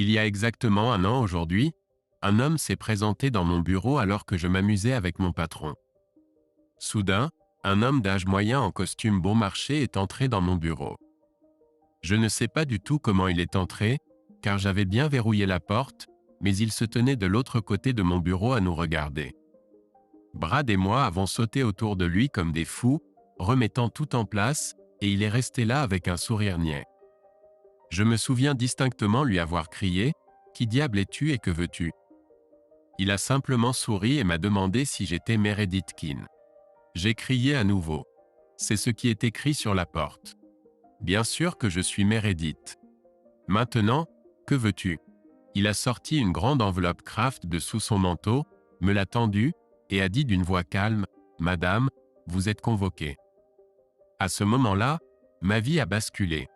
Il y a exactement un an aujourd'hui, un homme s'est présenté dans mon bureau alors que je m'amusais avec mon patron. Soudain, un homme d'âge moyen en costume bon marché est entré dans mon bureau. Je ne sais pas du tout comment il est entré, car j'avais bien verrouillé la porte, mais il se tenait de l'autre côté de mon bureau à nous regarder. Brad et moi avons sauté autour de lui comme des fous, remettant tout en place, et il est resté là avec un sourire niais. Je me souviens distinctement lui avoir crié « Qui diable es-tu et que veux-tu » Il a simplement souri et m'a demandé si j'étais Meredith Keane. J'ai crié à nouveau. C'est ce qui est écrit sur la porte. Bien sûr que je suis Meredith. Maintenant, que veux-tu? Il a sorti une grande enveloppe Kraft de sous son manteau, me l'a tendue, et a dit d'une voix calme, « Madame, vous êtes convoquée. » À ce moment-là, ma vie a basculé.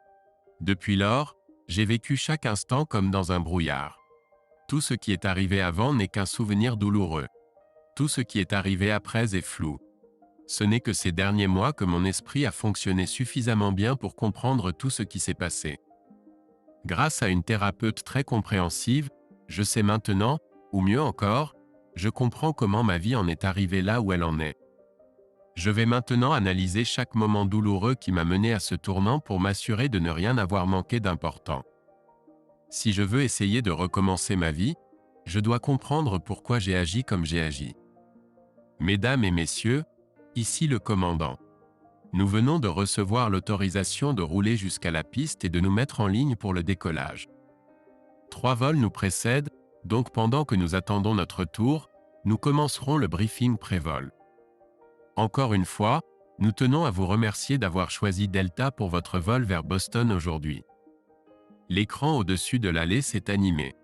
Depuis lors, j'ai vécu chaque instant comme dans un brouillard. Tout ce qui est arrivé avant n'est qu'un souvenir douloureux. Tout ce qui est arrivé après est flou. Ce n'est que ces derniers mois que mon esprit a fonctionné suffisamment bien pour comprendre tout ce qui s'est passé. Grâce à une thérapeute très compréhensive, je sais maintenant, ou mieux encore, je comprends comment ma vie en est arrivée là où elle en est. Je vais maintenant analyser chaque moment douloureux qui m'a mené à ce tournant pour m'assurer de ne rien avoir manqué d'important. Si je veux essayer de recommencer ma vie, je dois comprendre pourquoi j'ai agi comme j'ai agi. Mesdames et messieurs, ici le commandant. Nous venons de recevoir l'autorisation de rouler jusqu'à la piste et de nous mettre en ligne pour le décollage. 3 vols nous précèdent, donc pendant que nous attendons notre tour, nous commencerons le briefing pré-vol. Encore une fois, nous tenons à vous remercier d'avoir choisi Delta pour votre vol vers Boston aujourd'hui. L'écran au-dessus de l'allée s'est animé.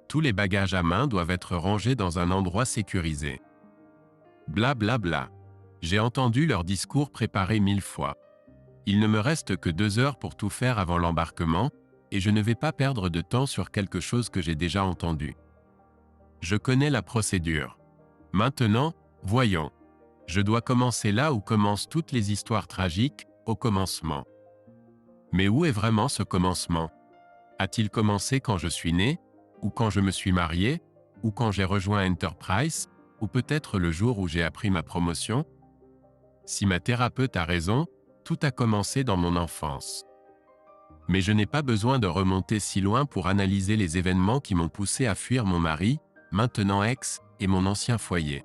Tous les bagages à main doivent être rangés dans un endroit sécurisé. Bla bla bla. J'ai entendu leur discours préparé 1000 fois. Il ne me reste que 2 heures pour tout faire avant l'embarquement, et je ne vais pas perdre de temps sur quelque chose que j'ai déjà entendu. Je connais la procédure. Maintenant, voyons. Je dois commencer là où commencent toutes les histoires tragiques, au commencement. Mais où est vraiment ce commencement? A-t-il commencé quand je suis né, ou quand je me suis marié, ou quand j'ai rejoint Enterprise, ou peut-être le jour où j'ai appris ma promotion? Si ma thérapeute a raison, tout a commencé dans mon enfance. Mais je n'ai pas besoin de remonter si loin pour analyser les événements qui m'ont poussé à fuir mon mari, maintenant ex, et mon ancien foyer.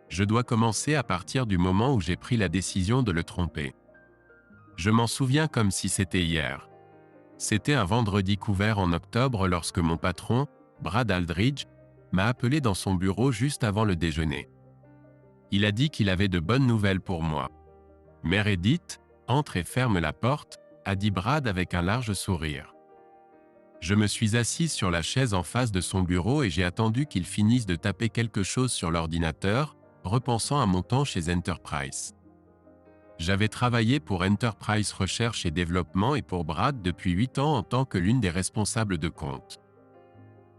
Je dois commencer à partir du moment où j'ai pris la décision de le tromper. Je m'en souviens comme si c'était hier. C'était un vendredi couvert en octobre lorsque mon patron, Brad Aldridge, m'a appelé dans son bureau juste avant le déjeuner. Il a dit qu'il avait de bonnes nouvelles pour moi. « Meredith, entre et ferme la porte », a dit Brad avec un large sourire. Je me suis assise sur la chaise en face de son bureau et j'ai attendu qu'il finisse de taper quelque chose sur l'ordinateur, repensant à mon temps chez Enterprise. J'avais travaillé pour Enterprise Recherche et Développement et pour Brad depuis 8 ans en tant que l'une des responsables de compte.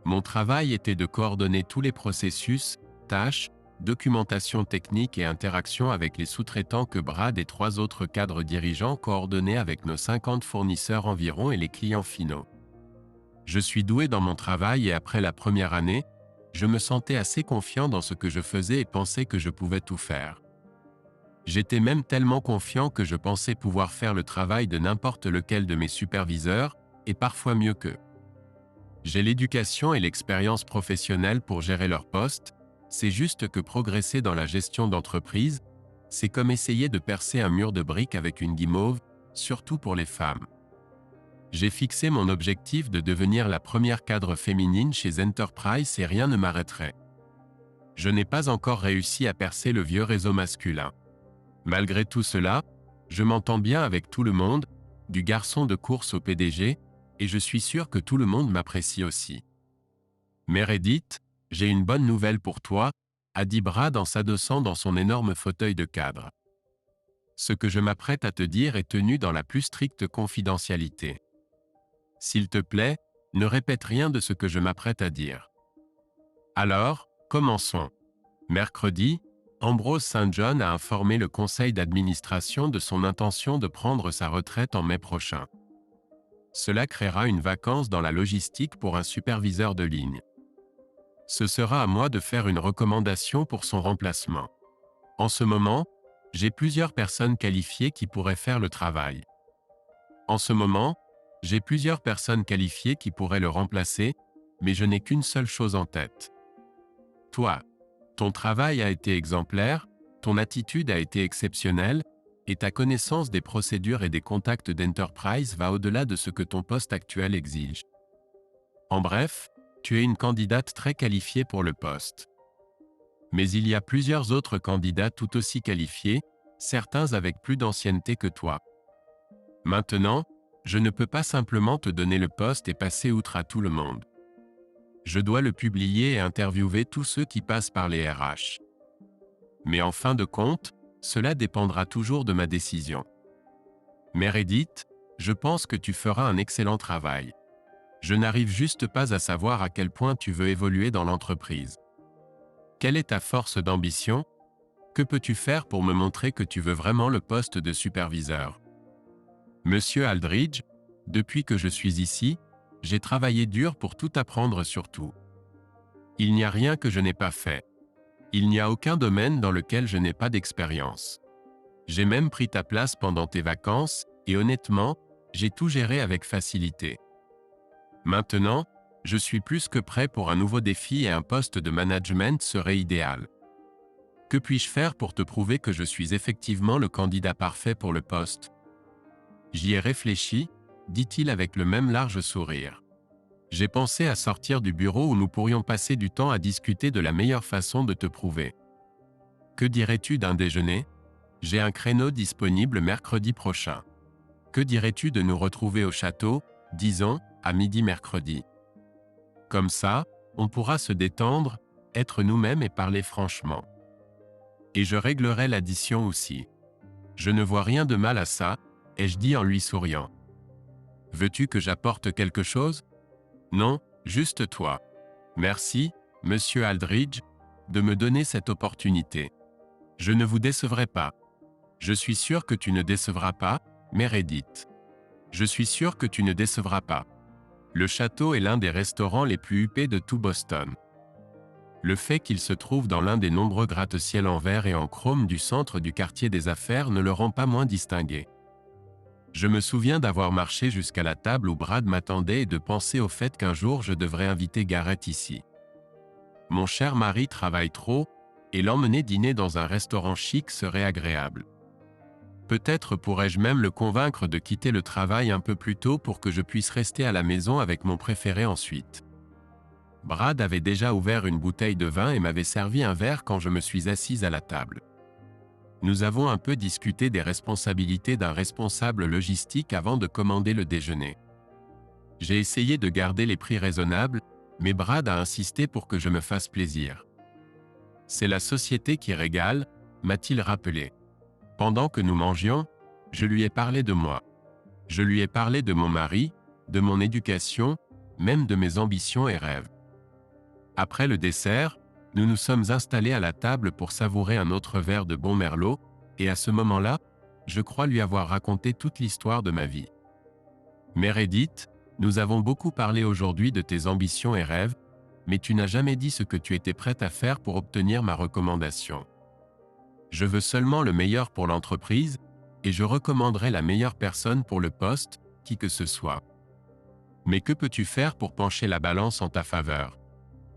Mon travail était de coordonner tous les processus, tâches, documentation technique et interaction avec les sous-traitants que Brad et 3 autres cadres dirigeants coordonnaient avec nos 50 fournisseurs environ et les clients finaux. Je suis doué dans mon travail et après la première année, je me sentais assez confiant dans ce que je faisais et pensais que je pouvais tout faire. J'étais même tellement confiant que je pensais pouvoir faire le travail de n'importe lequel de mes superviseurs, et parfois mieux qu'eux. J'ai l'éducation et l'expérience professionnelle pour gérer leur poste, c'est juste que progresser dans la gestion d'entreprise, c'est comme essayer de percer un mur de briques avec une guimauve, surtout pour les femmes. J'ai fixé mon objectif de devenir la première cadre féminine chez Enterprise et rien ne m'arrêterait. Je n'ai pas encore réussi à percer le vieux réseau masculin. Malgré tout cela, je m'entends bien avec tout le monde, du garçon de course au PDG, et je suis sûr que tout le monde m'apprécie aussi. Meredith, j'ai une bonne nouvelle pour toi, a dit Brad en s'adossant dans son énorme fauteuil de cadre. Ce que je m'apprête à te dire est tenu dans la plus stricte confidentialité. S'il te plaît, ne répète rien de ce que je m'apprête à dire. Alors, commençons. Mercredi, Ambrose St. John a informé le conseil d'administration de son intention de prendre sa retraite en mai prochain. Cela créera une vacance dans la logistique pour un superviseur de ligne. Ce sera à moi de faire une recommandation pour son remplacement. En ce moment, j'ai plusieurs personnes qualifiées qui pourraient faire le travail. En ce moment, j'ai plusieurs personnes qualifiées qui pourraient le remplacer, mais je n'ai qu'une seule chose en tête. Toi. Ton travail a été exemplaire, ton attitude a été exceptionnelle, et ta connaissance des procédures et des contacts d'Enterprise va au-delà de ce que ton poste actuel exige. En bref, tu es une candidate très qualifiée pour le poste. Mais il y a plusieurs autres candidats tout aussi qualifiés, certains avec plus d'ancienneté que toi. Maintenant, je ne peux pas simplement te donner le poste et passer outre à tout le monde. Je dois le publier et interviewer tous ceux qui passent par les RH. Mais en fin de compte, cela dépendra toujours de ma décision. Meredith, je pense que tu feras un excellent travail. Je n'arrive juste pas à savoir à quel point tu veux évoluer dans l'entreprise. Quelle est ta force d'ambition? Que peux-tu faire pour me montrer que tu veux vraiment le poste de superviseur? Monsieur Aldridge, depuis que je suis ici, j'ai travaillé dur pour tout apprendre sur tout. Il n'y a rien que je n'ai pas fait. Il n'y a aucun domaine dans lequel je n'ai pas d'expérience. J'ai même pris ta place pendant tes vacances, et honnêtement, j'ai tout géré avec facilité. Maintenant, je suis plus que prêt pour un nouveau défi et un poste de management serait idéal. Que puis-je faire pour te prouver que je suis effectivement le candidat parfait pour le poste? J'y ai réfléchi, dit-il avec le même large sourire. J'ai pensé à sortir du bureau où nous pourrions passer du temps à discuter de la meilleure façon de te prouver. Que dirais-tu d'un déjeuner? J'ai un créneau disponible mercredi prochain. Que dirais-tu de nous retrouver au château, disons, à midi mercredi? Comme ça, on pourra se détendre, être nous-mêmes et parler franchement. Et je réglerai l'addition aussi. Je ne vois rien de mal à ça, ai-je dit en lui souriant. Veux-tu que j'apporte quelque chose? Non, juste toi. Merci, monsieur Aldridge, de me donner cette opportunité. Je ne vous décevrai pas. Je suis sûr que tu ne décevras pas, Meredith. Je suis sûr que tu ne décevras pas. Le château est l'un des restaurants les plus huppés de tout Boston. Le fait qu'il se trouve dans l'un des nombreux gratte-ciel en verre et en chrome du centre du quartier des affaires ne le rend pas moins distingué. Je me souviens d'avoir marché jusqu'à la table où Brad m'attendait et de penser au fait qu'un jour je devrais inviter Garrett ici. Mon cher mari travaille trop, et l'emmener dîner dans un restaurant chic serait agréable. Peut-être pourrais-je même le convaincre de quitter le travail un peu plus tôt pour que je puisse rester à la maison avec mon préféré ensuite. Brad avait déjà ouvert une bouteille de vin et m'avait servi un verre quand je me suis assise à la table. Nous avons un peu discuté des responsabilités d'un responsable logistique avant de commander le déjeuner. J'ai essayé de garder les prix raisonnables, mais Brad a insisté pour que je me fasse plaisir. C'est la société qui régale, m'a-t-il rappelé. Pendant que nous mangions, je lui ai parlé de moi. Je lui ai parlé de mon mari, de mon éducation, même de mes ambitions et rêves. Après le dessert, nous nous sommes installés à la table pour savourer un autre verre de bon merlot, et à ce moment-là, je crois lui avoir raconté toute l'histoire de ma vie. Meredith, nous avons beaucoup parlé aujourd'hui de tes ambitions et rêves, mais tu n'as jamais dit ce que tu étais prête à faire pour obtenir ma recommandation. Je veux seulement le meilleur pour l'entreprise, et je recommanderai la meilleure personne pour le poste, qui que ce soit. Mais que peux-tu faire pour pencher la balance en ta faveur?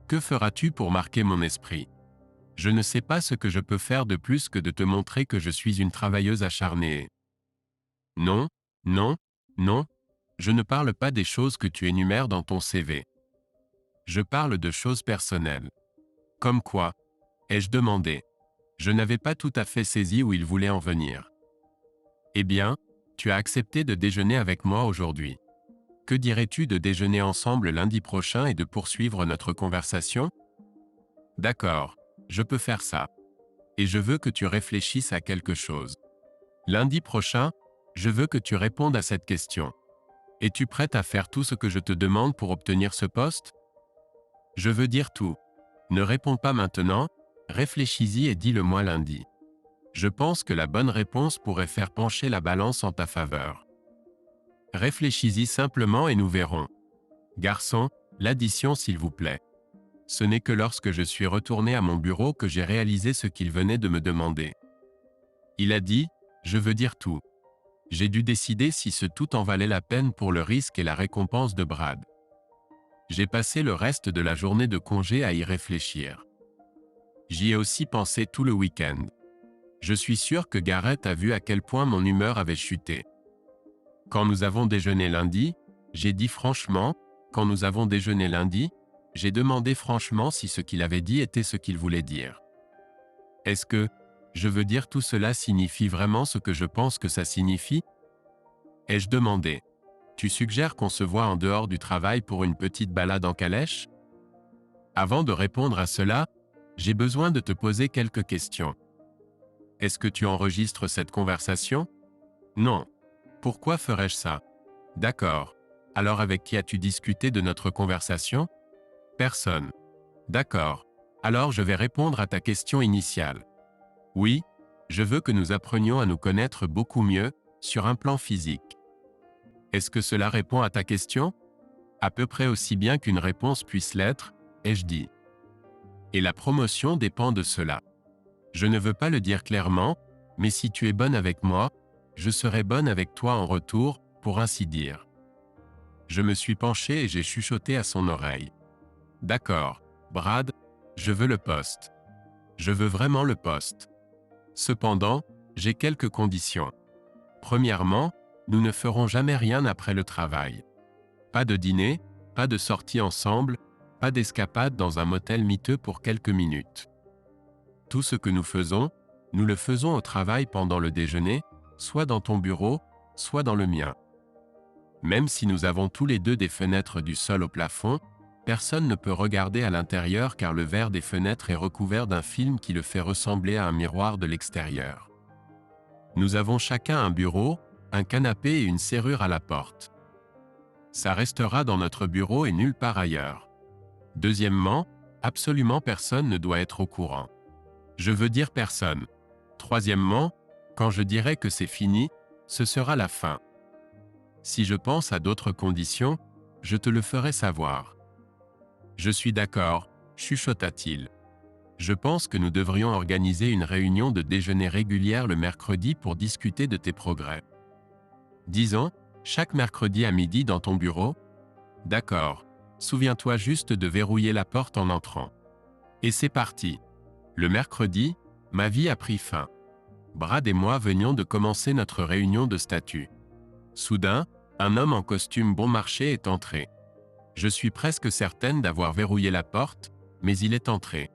Que feras-tu pour marquer mon esprit? Je ne sais pas ce que je peux faire de plus que de te montrer que je suis une travailleuse acharnée. Non, non, non, je ne parle pas des choses que tu énumères dans ton CV. Je parle de choses personnelles. Comme quoi? Ai-je demandé. Je n'avais pas tout à fait saisi où il voulait en venir. Eh bien, tu as accepté de déjeuner avec moi aujourd'hui. Que dirais-tu de déjeuner ensemble lundi prochain et de poursuivre notre conversation? D'accord, je peux faire ça. Et je veux que tu réfléchisses à quelque chose. Lundi prochain, je veux que tu répondes à cette question. Es-tu prête à faire tout ce que je te demande pour obtenir ce poste? Je veux dire tout. Ne réponds pas maintenant, réfléchis-y et dis-le-moi lundi. Je pense que la bonne réponse pourrait faire pencher la balance en ta faveur. Réfléchis-y simplement et nous verrons. Garçon, l'addition s'il vous plaît. Ce n'est que lorsque je suis retourné à mon bureau que j'ai réalisé ce qu'il venait de me demander. Il a dit, je veux dire tout. J'ai dû décider si ce tout en valait la peine pour le risque et la récompense de Brad. J'ai passé le reste de la journée de congé à y réfléchir. J'y ai aussi pensé tout le week-end. Je suis sûr que Garrett a vu à quel point mon humeur avait chuté. Quand nous avons déjeuné lundi, j'ai dit franchement, quand nous avons déjeuné lundi, j'ai demandé franchement si ce qu'il avait dit était ce qu'il voulait dire. Est-ce que, je veux dire tout cela signifie vraiment ce que je pense que ça signifie? Ai-je demandé. Tu suggères qu'on se voit en dehors du travail pour une petite balade en calèche? Avant de répondre à cela, j'ai besoin de te poser quelques questions. Est-ce que tu enregistres cette conversation? Non. Pourquoi ferais-je ça? D'accord. Alors avec qui as-tu discuté de notre conversation? Personne. D'accord. Alors je vais répondre à ta question initiale. Oui, je veux que nous apprenions à nous connaître beaucoup mieux, sur un plan physique. Est-ce que cela répond à ta question? À peu près aussi bien qu'une réponse puisse l'être, ai-je dit. Et la promotion dépend de cela. Je ne veux pas le dire clairement, mais si tu es bonne avec moi, je serai bonne avec toi en retour, pour ainsi dire. Je me suis penché et j'ai chuchoté à son oreille. D'accord, Brad, je veux le poste. Je veux vraiment le poste. Cependant, j'ai quelques conditions. Premièrement, nous ne ferons jamais rien après le travail. Pas de dîner, pas de sortie ensemble, pas d'escapade dans un motel miteux pour quelques minutes. Tout ce que nous le faisons au travail pendant le déjeuner, soit dans ton bureau, soit dans le mien. Même si nous avons tous les deux des fenêtres du sol au plafond, personne ne peut regarder à l'intérieur car le verre des fenêtres est recouvert d'un film qui le fait ressembler à un miroir de l'extérieur. Nous avons chacun un bureau, un canapé et une serrure à la porte. Ça restera dans notre bureau et nulle part ailleurs. Deuxièmement, absolument personne ne doit être au courant. Je veux dire personne. Troisièmement, quand je dirai que c'est fini, ce sera la fin. Si je pense à d'autres conditions, je te le ferai savoir. Je suis d'accord, chuchota-t-il. Je pense que nous devrions organiser une réunion de déjeuner régulière le mercredi pour discuter de tes progrès. Disons, chaque mercredi à midi dans ton bureau? D'accord. Souviens-toi juste de verrouiller la porte en entrant. Et c'est parti. Le mercredi, ma vie a pris fin. Brad et moi venions de commencer notre réunion de statut. Soudain, un homme en costume bon marché est entré. Je suis presque certaine d'avoir verrouillé la porte, mais il est entré.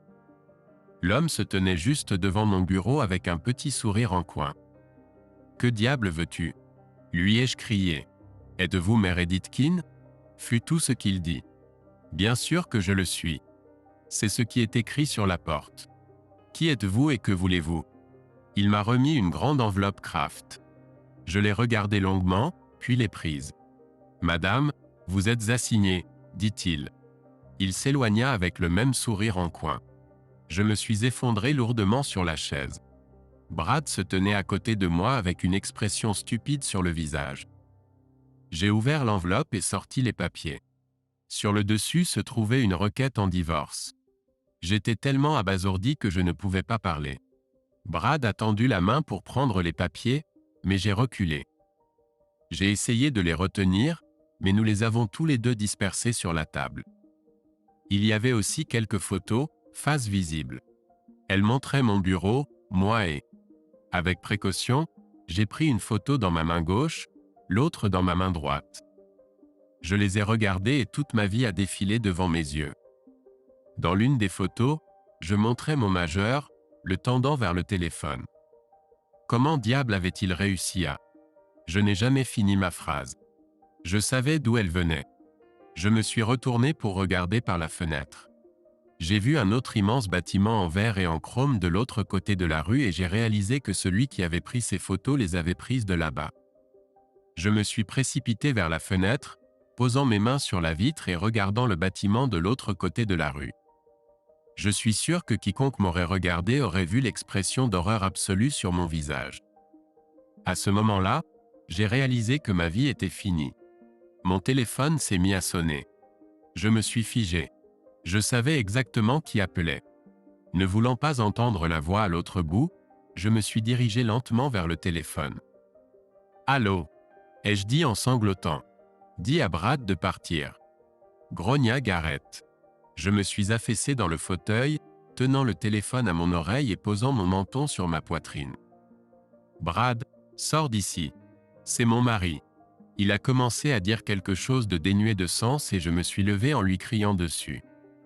L'homme se tenait juste devant mon bureau avec un petit sourire en coin. « Que diable veux-tu » lui ai-je crié. « Êtes-vous Meredith Keane » fut tout ce qu'il dit. « Bien sûr que je le suis. C'est ce qui est écrit sur la porte. Qui êtes-vous et que voulez-vous » Il m'a remis une grande enveloppe Kraft. Je l'ai regardée longuement, puis l'ai prise. « Madame, vous êtes assignée, » dit-il. Il s'éloigna avec le même sourire en coin. Je me suis effondré lourdement sur la chaise. Brad se tenait à côté de moi avec une expression stupide sur le visage. J'ai ouvert l'enveloppe et sorti les papiers. Sur le dessus se trouvait une requête en divorce. J'étais tellement abasourdi que je ne pouvais pas parler. Brad a tendu la main pour prendre les papiers, mais j'ai reculé. J'ai essayé de les retenir, mais nous les avons tous les deux dispersés sur la table. Il y avait aussi quelques photos, faces visibles. Elles montraient mon bureau, moi et... Avec précaution, j'ai pris une photo dans ma main gauche, l'autre dans ma main droite. Je les ai regardées et toute ma vie a défilé devant mes yeux. Dans l'une des photos, je montrais mon majeur, le tendant vers le téléphone. Comment diable avait-il réussi à... Je n'ai jamais fini ma phrase. Je savais d'où elle venait. Je me suis retourné pour regarder par la fenêtre. J'ai vu un autre immense bâtiment en verre et en chrome de l'autre côté de la rue et j'ai réalisé que celui qui avait pris ces photos les avait prises de là-bas. Je me suis précipité vers la fenêtre, posant mes mains sur la vitre et regardant le bâtiment de l'autre côté de la rue. Je suis sûr que quiconque m'aurait regardé aurait vu l'expression d'horreur absolue sur mon visage. À ce moment-là, j'ai réalisé que ma vie était finie. Mon téléphone s'est mis à sonner. Je me suis figé. Je savais exactement qui appelait. Ne voulant pas entendre la voix à l'autre bout, je me suis dirigé lentement vers le téléphone. « Allô » ai-je dit en sanglotant. « Dis à Brad de partir. » Grogna Garrett. Je me suis affaissé dans le fauteuil, tenant le téléphone à mon oreille et posant mon menton sur ma poitrine. « Brad, sors d'ici. C'est mon mari. » Il a commencé à dire quelque chose de dénué de sens et je me suis levé en lui criant dessus.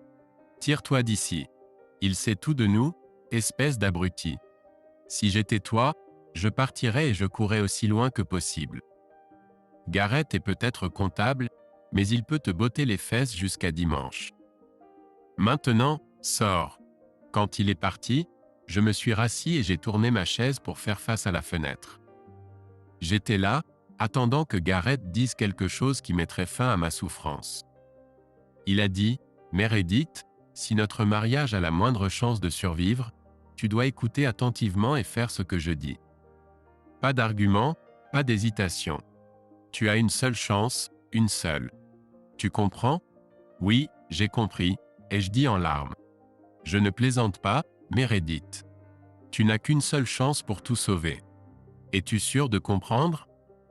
« Tire-toi d'ici. Il sait tout de nous, espèce d'abruti. Si j'étais toi, je partirais et je courrais aussi loin que possible. Garrett est peut-être comptable, mais il peut te botter les fesses jusqu'à dimanche. Maintenant, sors. » Quand il est parti, je me suis rassis et j'ai tourné ma chaise pour faire face à la fenêtre. J'étais là, attendant que Garrett dise quelque chose qui mettrait fin à ma souffrance. Il a dit « Meredith, si notre mariage a la moindre chance de survivre, tu dois écouter attentivement et faire ce que je dis. Pas d'argument, pas d'hésitation. Tu as une seule chance, une seule. Tu comprends ? » « Oui, j'ai compris, » ai-je dit en larmes. « Je ne plaisante pas, Meredith. Tu n'as qu'une seule chance pour tout sauver. Es-tu sûr de comprendre ? »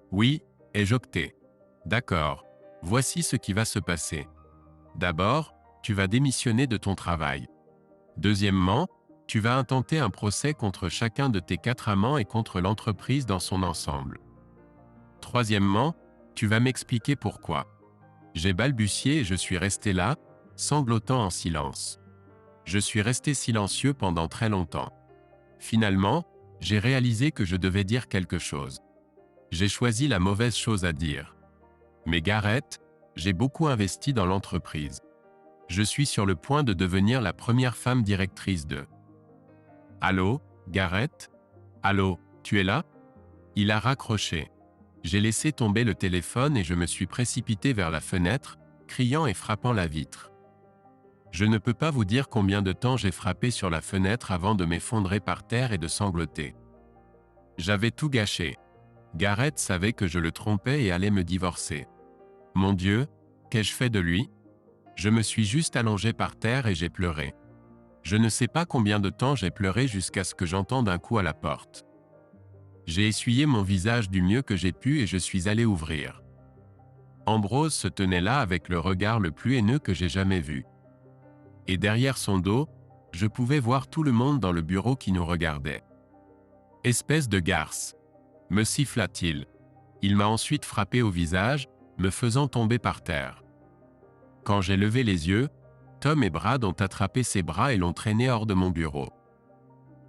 « Oui, » ai-je octé. « D'accord. Voici ce qui va se passer. D'abord, tu vas démissionner de ton travail. Deuxièmement, tu vas intenter un procès contre chacun de tes 4 amants et contre l'entreprise dans son ensemble. Troisièmement, tu vas m'expliquer pourquoi. » J'ai balbutié et je suis resté là, sanglotant en silence. Je suis resté silencieux pendant très longtemps. Finalement, j'ai réalisé que je devais dire quelque chose. J'ai choisi la mauvaise chose à dire. Mais Garrett, j'ai beaucoup investi dans l'entreprise. Je suis sur le point de devenir la première femme directrice de... « Allô, Garrett ? Allô, tu es là ? » Il a raccroché. J'ai laissé tomber le téléphone et je me suis précipité vers la fenêtre, criant et frappant la vitre. Je ne peux pas vous dire combien de temps j'ai frappé sur la fenêtre avant de m'effondrer par terre et de sangloter. J'avais tout gâché. Garrett savait que je le trompais et allait me divorcer. Mon Dieu, qu'ai-je fait de lui ? Je me suis juste allongé par terre et j'ai pleuré. Je ne sais pas combien de temps j'ai pleuré jusqu'à ce que j'entende un coup à la porte. J'ai essuyé mon visage du mieux que j'ai pu et je suis allé ouvrir. Ambrose se tenait là avec le regard le plus haineux que j'ai jamais vu. Et derrière son dos, je pouvais voir tout le monde dans le bureau qui nous regardait. « Espèce de garce !» me siffla-t-il. Il m'a ensuite frappé au visage, me faisant tomber par terre. Quand j'ai levé les yeux, Tom et Brad ont attrapé ses bras et l'ont traîné hors de mon bureau.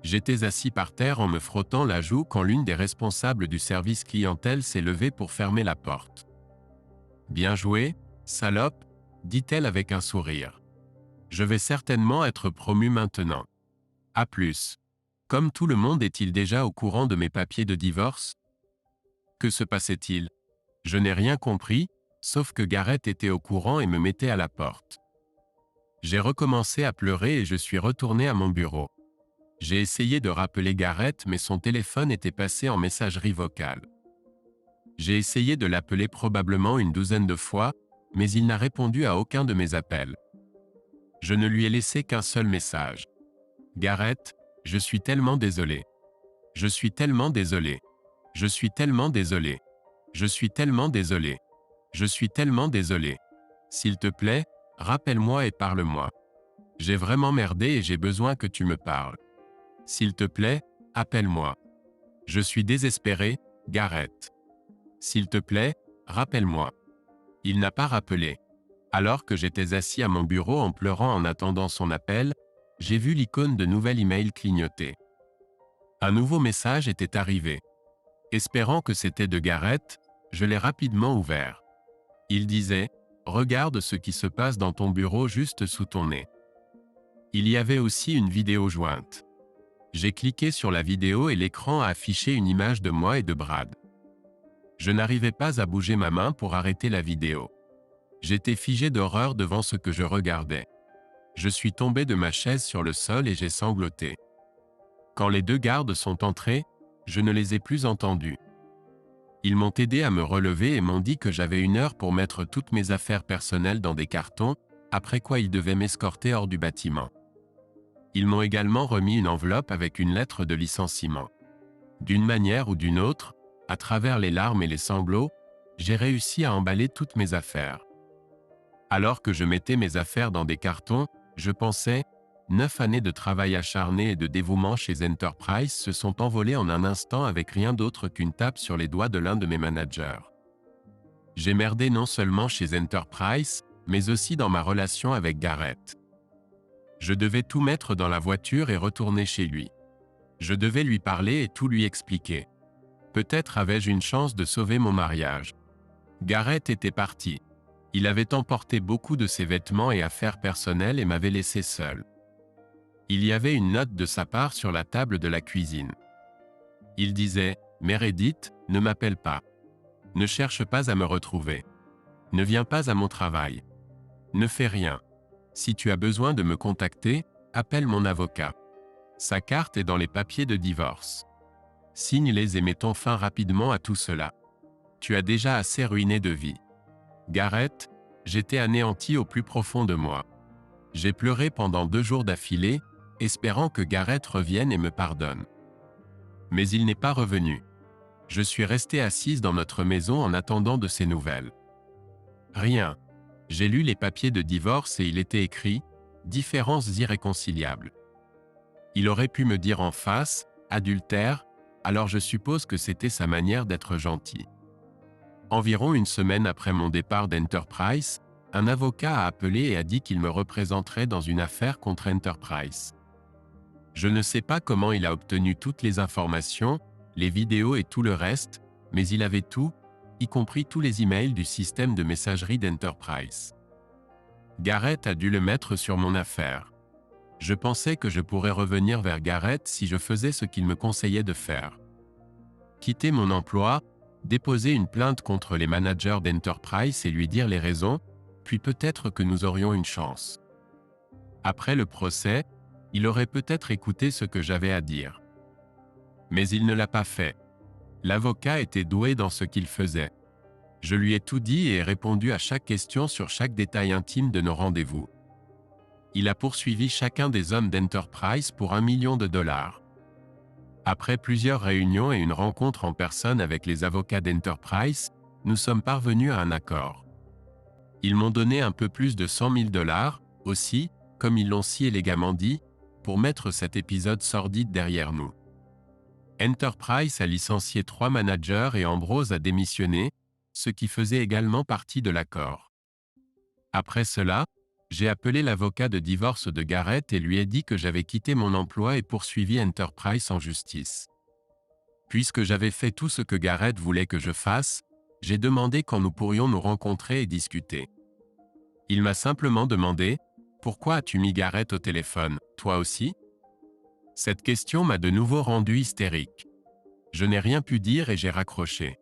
J'étais assis par terre en me frottant la joue quand l'une des responsables du service clientèle s'est levée pour fermer la porte. « Bien joué, salope », dit-elle avec un sourire. « Je vais certainement être promu maintenant. À plus. » Comme tout le monde est-il déjà au courant de mes papiers de divorce ? Que se passait-il ? Je n'ai rien compris, sauf que Garrett était au courant et me mettait à la porte. J'ai recommencé à pleurer et je suis retourné à mon bureau. J'ai essayé de rappeler Garrett mais son téléphone était passé en messagerie vocale. J'ai essayé de l'appeler probablement une 12aine de fois, mais il n'a répondu à aucun de mes appels. Je ne lui ai laissé qu'un seul message. « Garrett, je suis tellement désolé. Je suis tellement désolé. Je suis tellement désolé. Je suis tellement désolé. Je suis tellement désolé. S'il te plaît, rappelle-moi et parle-moi. J'ai vraiment merdé et j'ai besoin que tu me parles. S'il te plaît, appelle-moi. Je suis désespéré, Garrett. S'il te plaît, rappelle-moi. » Il n'a pas rappelé. Alors que j'étais assis à mon bureau en pleurant en attendant son appel, j'ai vu l'icône de nouvel email clignoter. Un nouveau message était arrivé. Espérant que c'était de Garrett, je l'ai rapidement ouvert. Il disait « Regarde ce qui se passe dans ton bureau juste sous ton nez. » Il y avait aussi une vidéo jointe. J'ai cliqué sur la vidéo et l'écran a affiché une image de moi et de Brad. Je n'arrivais pas à bouger ma main pour arrêter la vidéo. J'étais figé d'horreur devant ce que je regardais. Je suis tombé de ma chaise sur le sol et j'ai sangloté. Quand les 2 gardes sont entrés, je ne les ai plus entendus. Ils m'ont aidé à me relever et m'ont dit que j'avais 1 heure pour mettre toutes mes affaires personnelles dans des cartons, après quoi ils devaient m'escorter hors du bâtiment. Ils m'ont également remis une enveloppe avec une lettre de licenciement. D'une manière ou d'une autre, à travers les larmes et les sanglots, j'ai réussi à emballer toutes mes affaires. Alors que je mettais mes affaires dans des cartons, je pensais, 9 années de travail acharné et de dévouement chez Enterprise se sont envolées en un instant avec rien d'autre qu'une tape sur les doigts de l'un de mes managers. J'ai merdé non seulement chez Enterprise, mais aussi dans ma relation avec Garrett. Je devais tout mettre dans la voiture et retourner chez lui. Je devais lui parler et tout lui expliquer. Peut-être avais-je une chance de sauver mon mariage. Garrett était parti. Il avait emporté beaucoup de ses vêtements et affaires personnelles et m'avait laissé seul. Il y avait une note de sa part sur la table de la cuisine. Il disait « Meredith, ne m'appelle pas. Ne cherche pas à me retrouver. Ne viens pas à mon travail. Ne fais rien. Si tu as besoin de me contacter, appelle mon avocat. Sa carte est dans les papiers de divorce. Signe-les et mettons fin rapidement à tout cela. Tu as déjà assez ruiné de vie. » Garrett, j'étais anéanti au plus profond de moi. J'ai pleuré pendant 2 jours d'affilée, espérant que Garrett revienne et me pardonne. Mais il n'est pas revenu. Je suis restée assise dans notre maison en attendant de ses nouvelles. Rien. J'ai lu les papiers de divorce et il était écrit « Différences irréconciliables ». Il aurait pu me dire en face « Adultère », alors je suppose que c'était sa manière d'être gentil. Environ 1 semaine après mon départ d'Enterprise, un avocat a appelé et a dit qu'il me représenterait dans une affaire contre Enterprise. Je ne sais pas comment il a obtenu toutes les informations, les vidéos et tout le reste, mais il avait tout, y compris tous les emails du système de messagerie d'Enterprise. Garrett a dû le mettre sur mon affaire. Je pensais que je pourrais revenir vers Garrett si je faisais ce qu'il me conseillait de faire. Quitter mon emploi, déposer une plainte contre les managers d'Enterprise et lui dire les raisons, puis peut-être que nous aurions une chance. Après le procès, il aurait peut-être écouté ce que j'avais à dire. Mais il ne l'a pas fait. L'avocat était doué dans ce qu'il faisait. Je lui ai tout dit et ai répondu à chaque question sur chaque détail intime de nos rendez-vous. Il a poursuivi chacun des hommes d'Enterprise pour $1 million. Après plusieurs réunions et une rencontre en personne avec les avocats d'Enterprise, nous sommes parvenus à un accord. Ils m'ont donné un peu plus de $100 000, aussi, comme ils l'ont si élégamment dit, pour mettre cet épisode sordide derrière nous. Enterprise a licencié 3 managers et Ambrose a démissionné, ce qui faisait également partie de l'accord. Après cela, j'ai appelé l'avocat de divorce de Garrett et lui ai dit que j'avais quitté mon emploi et poursuivi Enterprise en justice. Puisque j'avais fait tout ce que Garrett voulait que je fasse, j'ai demandé quand nous pourrions nous rencontrer et discuter. Il m'a simplement demandé « Pourquoi as-tu mis Garrett au téléphone, toi aussi ?» Cette question m'a de nouveau rendu hystérique. Je n'ai rien pu dire et j'ai raccroché.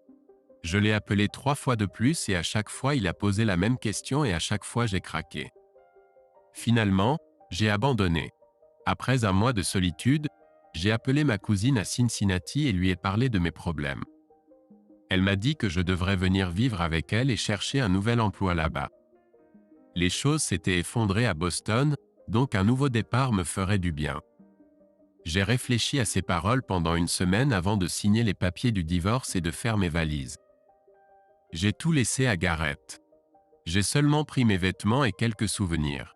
Je l'ai appelé 3 fois de plus et à chaque fois il a posé la même question et à chaque fois j'ai craqué. Finalement, j'ai abandonné. Après 1 mois de solitude, j'ai appelé ma cousine à Cincinnati et lui ai parlé de mes problèmes. Elle m'a dit que je devrais venir vivre avec elle et chercher un nouvel emploi là-bas. Les choses s'étaient effondrées à Boston, donc un nouveau départ me ferait du bien. J'ai réfléchi à ces paroles pendant 1 semaine avant de signer les papiers du divorce et de faire mes valises. J'ai tout laissé à Garrett. J'ai seulement pris mes vêtements et quelques souvenirs.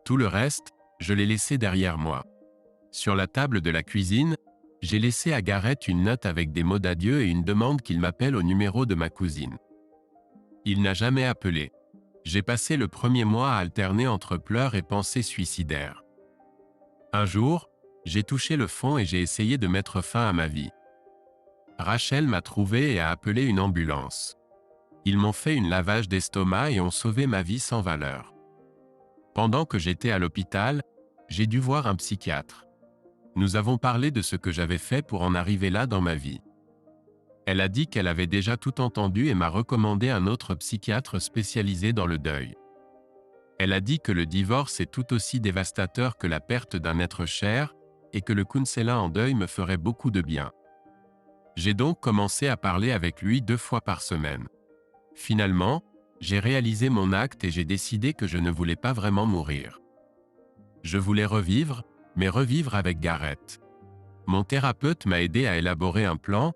Tout le reste, je l'ai laissé derrière moi. Sur la table de la cuisine, j'ai laissé à Garrett une note avec des mots d'adieu et une demande qu'il m'appelle au numéro de ma cousine. Il n'a jamais appelé. J'ai passé le premier mois à alterner entre pleurs et pensées suicidaires. Un jour, j'ai touché le fond et j'ai essayé de mettre fin à ma vie. Rachel m'a trouvé et a appelé une ambulance. Ils m'ont fait une lavage d'estomac et ont sauvé ma vie sans valeur. Pendant que j'étais à l'hôpital, j'ai dû voir un psychiatre. Nous avons parlé de ce que j'avais fait pour en arriver là dans ma vie. Elle a dit qu'elle avait déjà tout entendu et m'a recommandé un autre psychiatre spécialisé dans le deuil. Elle a dit que le divorce est tout aussi dévastateur que la perte d'un être cher et que le counseling en deuil me ferait beaucoup de bien. J'ai donc commencé à parler avec lui 2 fois par semaine. Finalement, j'ai réalisé mon acte et j'ai décidé que je ne voulais pas vraiment mourir. Je voulais revivre, mais revivre avec Gareth. Mon thérapeute m'a aidé à élaborer un plan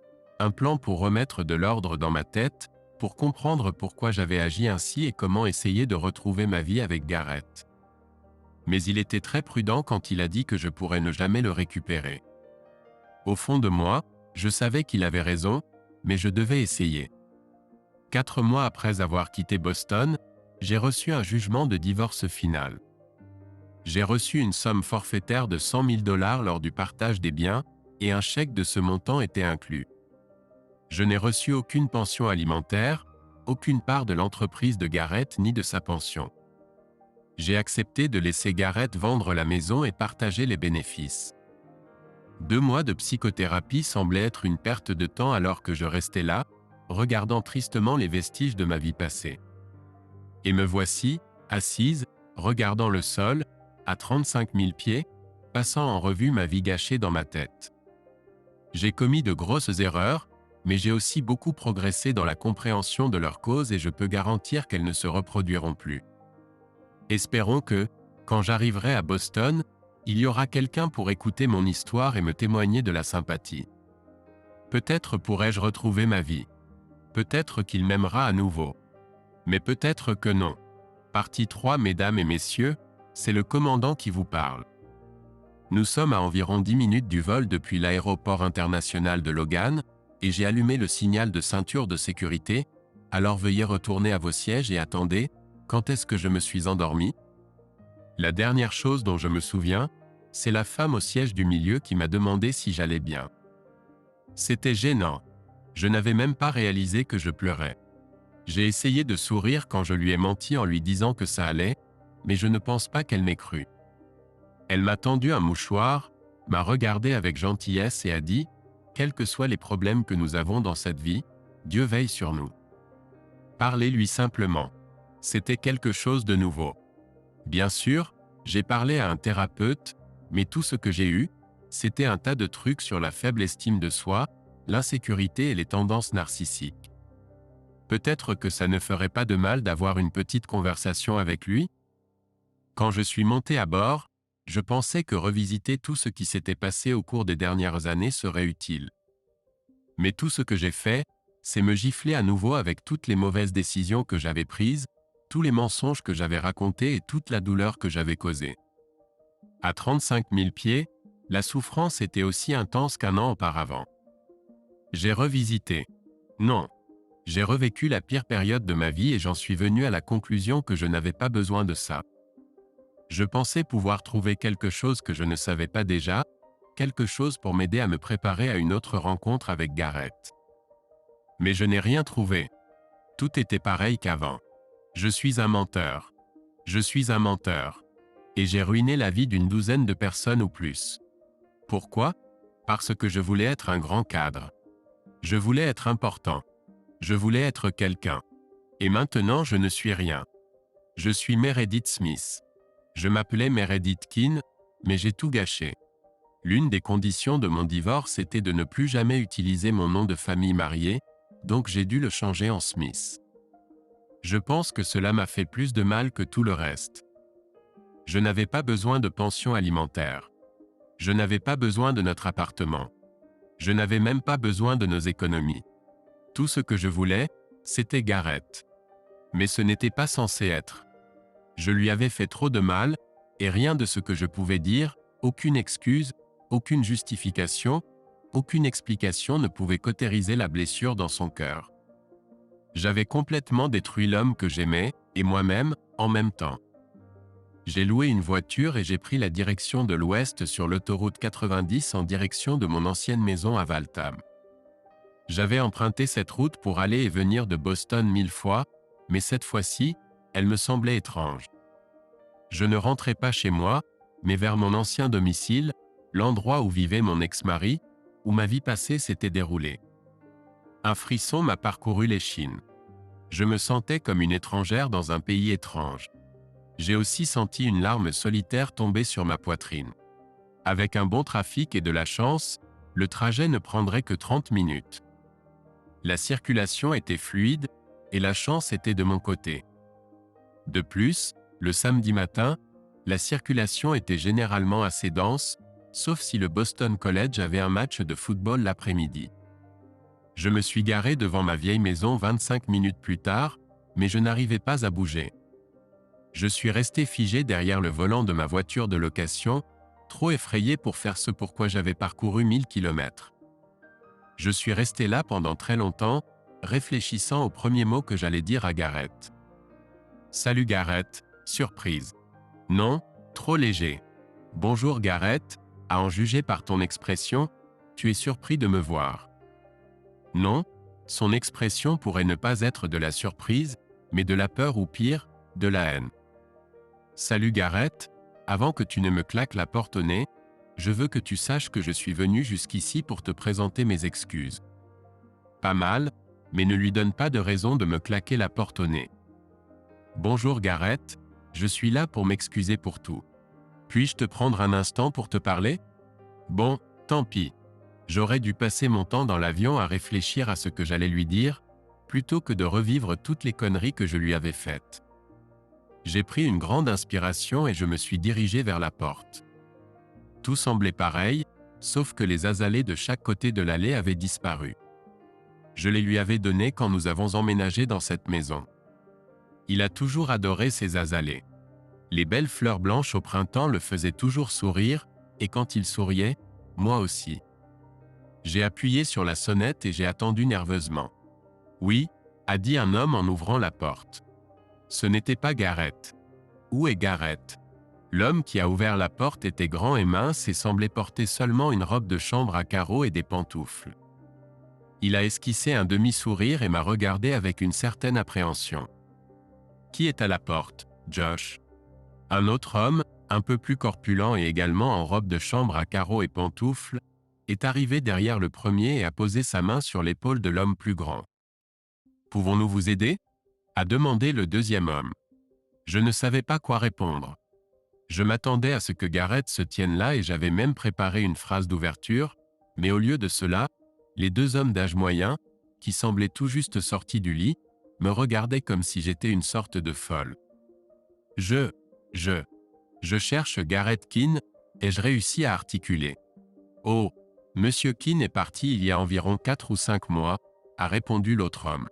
pour remettre de l'ordre dans ma tête, pour comprendre pourquoi j'avais agi ainsi et comment essayer de retrouver ma vie avec Gareth. Mais il était très prudent quand il a dit que je pourrais ne jamais le récupérer. Au fond de moi, je savais qu'il avait raison, mais je devais essayer. 4 mois après avoir quitté Boston, j'ai reçu un jugement de divorce final. J'ai reçu une somme forfaitaire de $100 000 lors du partage des biens, et un chèque de ce montant était inclus. Je n'ai reçu aucune pension alimentaire, aucune part de l'entreprise de Gareth ni de sa pension. J'ai accepté de laisser Gareth vendre la maison et partager les bénéfices. 2 mois de psychothérapie semblaient être une perte de temps alors que je restais là, regardant tristement les vestiges de ma vie passée. Et me voici, assise, regardant le sol, à 35 000 pieds, passant en revue ma vie gâchée dans ma tête. J'ai commis de grosses erreurs, mais j'ai aussi beaucoup progressé dans la compréhension de leurs causes et je peux garantir qu'elles ne se reproduiront plus. Espérons que, quand j'arriverai à Boston, il y aura quelqu'un pour écouter mon histoire et me témoigner de la sympathie. Peut-être pourrai-je retrouver ma vie. Peut-être qu'il m'aimera à nouveau. Mais peut-être que non. Partie 3, mesdames et messieurs, c'est le commandant qui vous parle. Nous sommes à environ 10 minutes du vol depuis l'aéroport international de Logan, et j'ai allumé le signal de ceinture de sécurité, alors veuillez retourner à vos sièges et attendez, quand est-ce que je me suis endormi? La dernière chose dont je me souviens, c'est la femme au siège du milieu qui m'a demandé si j'allais bien. C'était gênant. Je n'avais même pas réalisé que je pleurais. J'ai essayé de sourire quand je lui ai menti en lui disant que ça allait, mais je ne pense pas qu'elle m'ait cru. Elle m'a tendu un mouchoir, m'a regardé avec gentillesse et a dit « Quels que soient les problèmes que nous avons dans cette vie, Dieu veille sur nous. » Parlez-lui simplement. C'était quelque chose de nouveau. Bien sûr, j'ai parlé à un thérapeute, mais tout ce que j'ai eu, c'était un tas de trucs sur la faible estime de soi, l'insécurité et les tendances narcissiques. Peut-être que ça ne ferait pas de mal d'avoir une petite conversation avec lui? Quand je suis monté à bord, je pensais que revisiter tout ce qui s'était passé au cours des dernières années serait utile. Mais tout ce que j'ai fait, c'est me gifler à nouveau avec toutes les mauvaises décisions que j'avais prises, tous les mensonges que j'avais racontés et toute la douleur que j'avais causée. À 35 000 pieds, la souffrance était aussi intense qu'un an auparavant. J'ai revisité. Non. J'ai revécu la pire période de ma vie et j'en suis venu à la conclusion que je n'avais pas besoin de ça. Je pensais pouvoir trouver quelque chose que je ne savais pas déjà, quelque chose pour m'aider à me préparer à une autre rencontre avec Gareth. Mais je n'ai rien trouvé. Tout était pareil qu'avant. Je suis un menteur. Je suis un menteur. Et j'ai ruiné la vie d'une douzaine de personnes ou plus. Pourquoi? Parce que je voulais être un grand cadre. Je voulais être important. Je voulais être quelqu'un. Et maintenant je ne suis rien. Je suis Meredith Smith. Je m'appelais Meredith Keane, mais j'ai tout gâché. L'une des conditions de mon divorce était de ne plus jamais utiliser mon nom de famille marié, donc j'ai dû le changer en Smith. Je pense que cela m'a fait plus de mal que tout le reste. Je n'avais pas besoin de pension alimentaire. Je n'avais pas besoin de notre appartement. Je n'avais même pas besoin de nos économies. Tout ce que je voulais, c'était Gareth. Mais ce n'était pas censé être. Je lui avais fait trop de mal, et rien de ce que je pouvais dire, aucune excuse, aucune justification, aucune explication ne pouvait cautériser la blessure dans son cœur. J'avais complètement détruit l'homme que j'aimais, et moi-même, en même temps. J'ai loué une voiture et j'ai pris la direction de l'ouest sur l'autoroute 90 en direction de mon ancienne maison à Waltham. J'avais emprunté cette route pour aller et venir de Boston 1000 fois, mais cette fois-ci, elle me semblait étrange. Je ne rentrais pas chez moi, mais vers mon ancien domicile, l'endroit où vivait mon ex-mari, où ma vie passée s'était déroulée. Un frisson m'a parcouru l'échine. Je me sentais comme une étrangère dans un pays étrange. J'ai aussi senti une larme solitaire tomber sur ma poitrine. Avec un bon trafic et de la chance, Le trajet ne prendrait que 30 minutes. La circulation était fluide, et la chance était de mon côté. De plus, le samedi matin, la circulation était généralement assez dense, sauf si le Boston College avait un match de football l'après-midi. Je me suis garé devant ma vieille maison 25 minutes plus tard, mais je n'arrivais pas à bouger. Je suis resté figé derrière le volant de ma voiture de location, trop effrayé pour faire ce pourquoi j'avais parcouru 1000 kilomètres. Je suis resté là pendant très longtemps, réfléchissant au premier mot que j'allais dire à Gareth. Salut Gareth, surprise. Non, trop léger. Bonjour Gareth, à en juger par ton expression, tu es surpris de me voir. Non, son expression pourrait ne pas être de la surprise, mais de la peur ou pire, de la haine. Salut Gareth, avant que tu ne me claques la porte au nez, je veux que tu saches que je suis venu jusqu'ici pour te présenter mes excuses. Pas mal, mais ne lui donne pas de raison de me claquer la porte au nez. Bonjour Gareth, je suis là pour m'excuser pour tout. Puis-je te prendre un instant pour te parler? Bon, tant pis. J'aurais dû passer mon temps dans l'avion à réfléchir à ce que j'allais lui dire, plutôt que de revivre toutes les conneries que je lui avais faites. J'ai pris une grande inspiration et je me suis dirigé vers la porte. Tout semblait pareil, sauf que les azalées de chaque côté de l'allée avaient disparu. Je les lui avais données quand nous avons emménagé dans cette maison. Il a toujours adoré ces azalées. Les belles fleurs blanches au printemps le faisaient toujours sourire, et quand il souriait, moi aussi. J'ai appuyé sur la sonnette et j'ai attendu nerveusement. Oui, a dit un homme en ouvrant la porte. Ce n'était pas Gareth. Où est Gareth? L'homme qui a ouvert la porte était grand et mince et semblait porter seulement une robe de chambre à carreaux et des pantoufles. Il a esquissé un demi-sourire et m'a regardé avec une certaine appréhension. Qui est à la porte, Josh? Un autre homme, un peu plus corpulent et également en robe de chambre à carreaux et pantoufles, est arrivé derrière le premier et a posé sa main sur l'épaule de l'homme plus grand. Pouvons-nous vous aider? A demandé le deuxième homme. Je ne savais pas quoi répondre. Je m'attendais à ce que Gareth se tienne là et j'avais même préparé une phrase d'ouverture, mais au lieu de cela, les deux hommes d'âge moyen, qui semblaient tout juste sortis du lit, me regardaient comme si j'étais une sorte de folle. Je cherche Gareth Keane, ai-je réussi à articuler. Oh, Monsieur Keane est parti il y a environ 4 ou 5 mois, a répondu l'autre homme.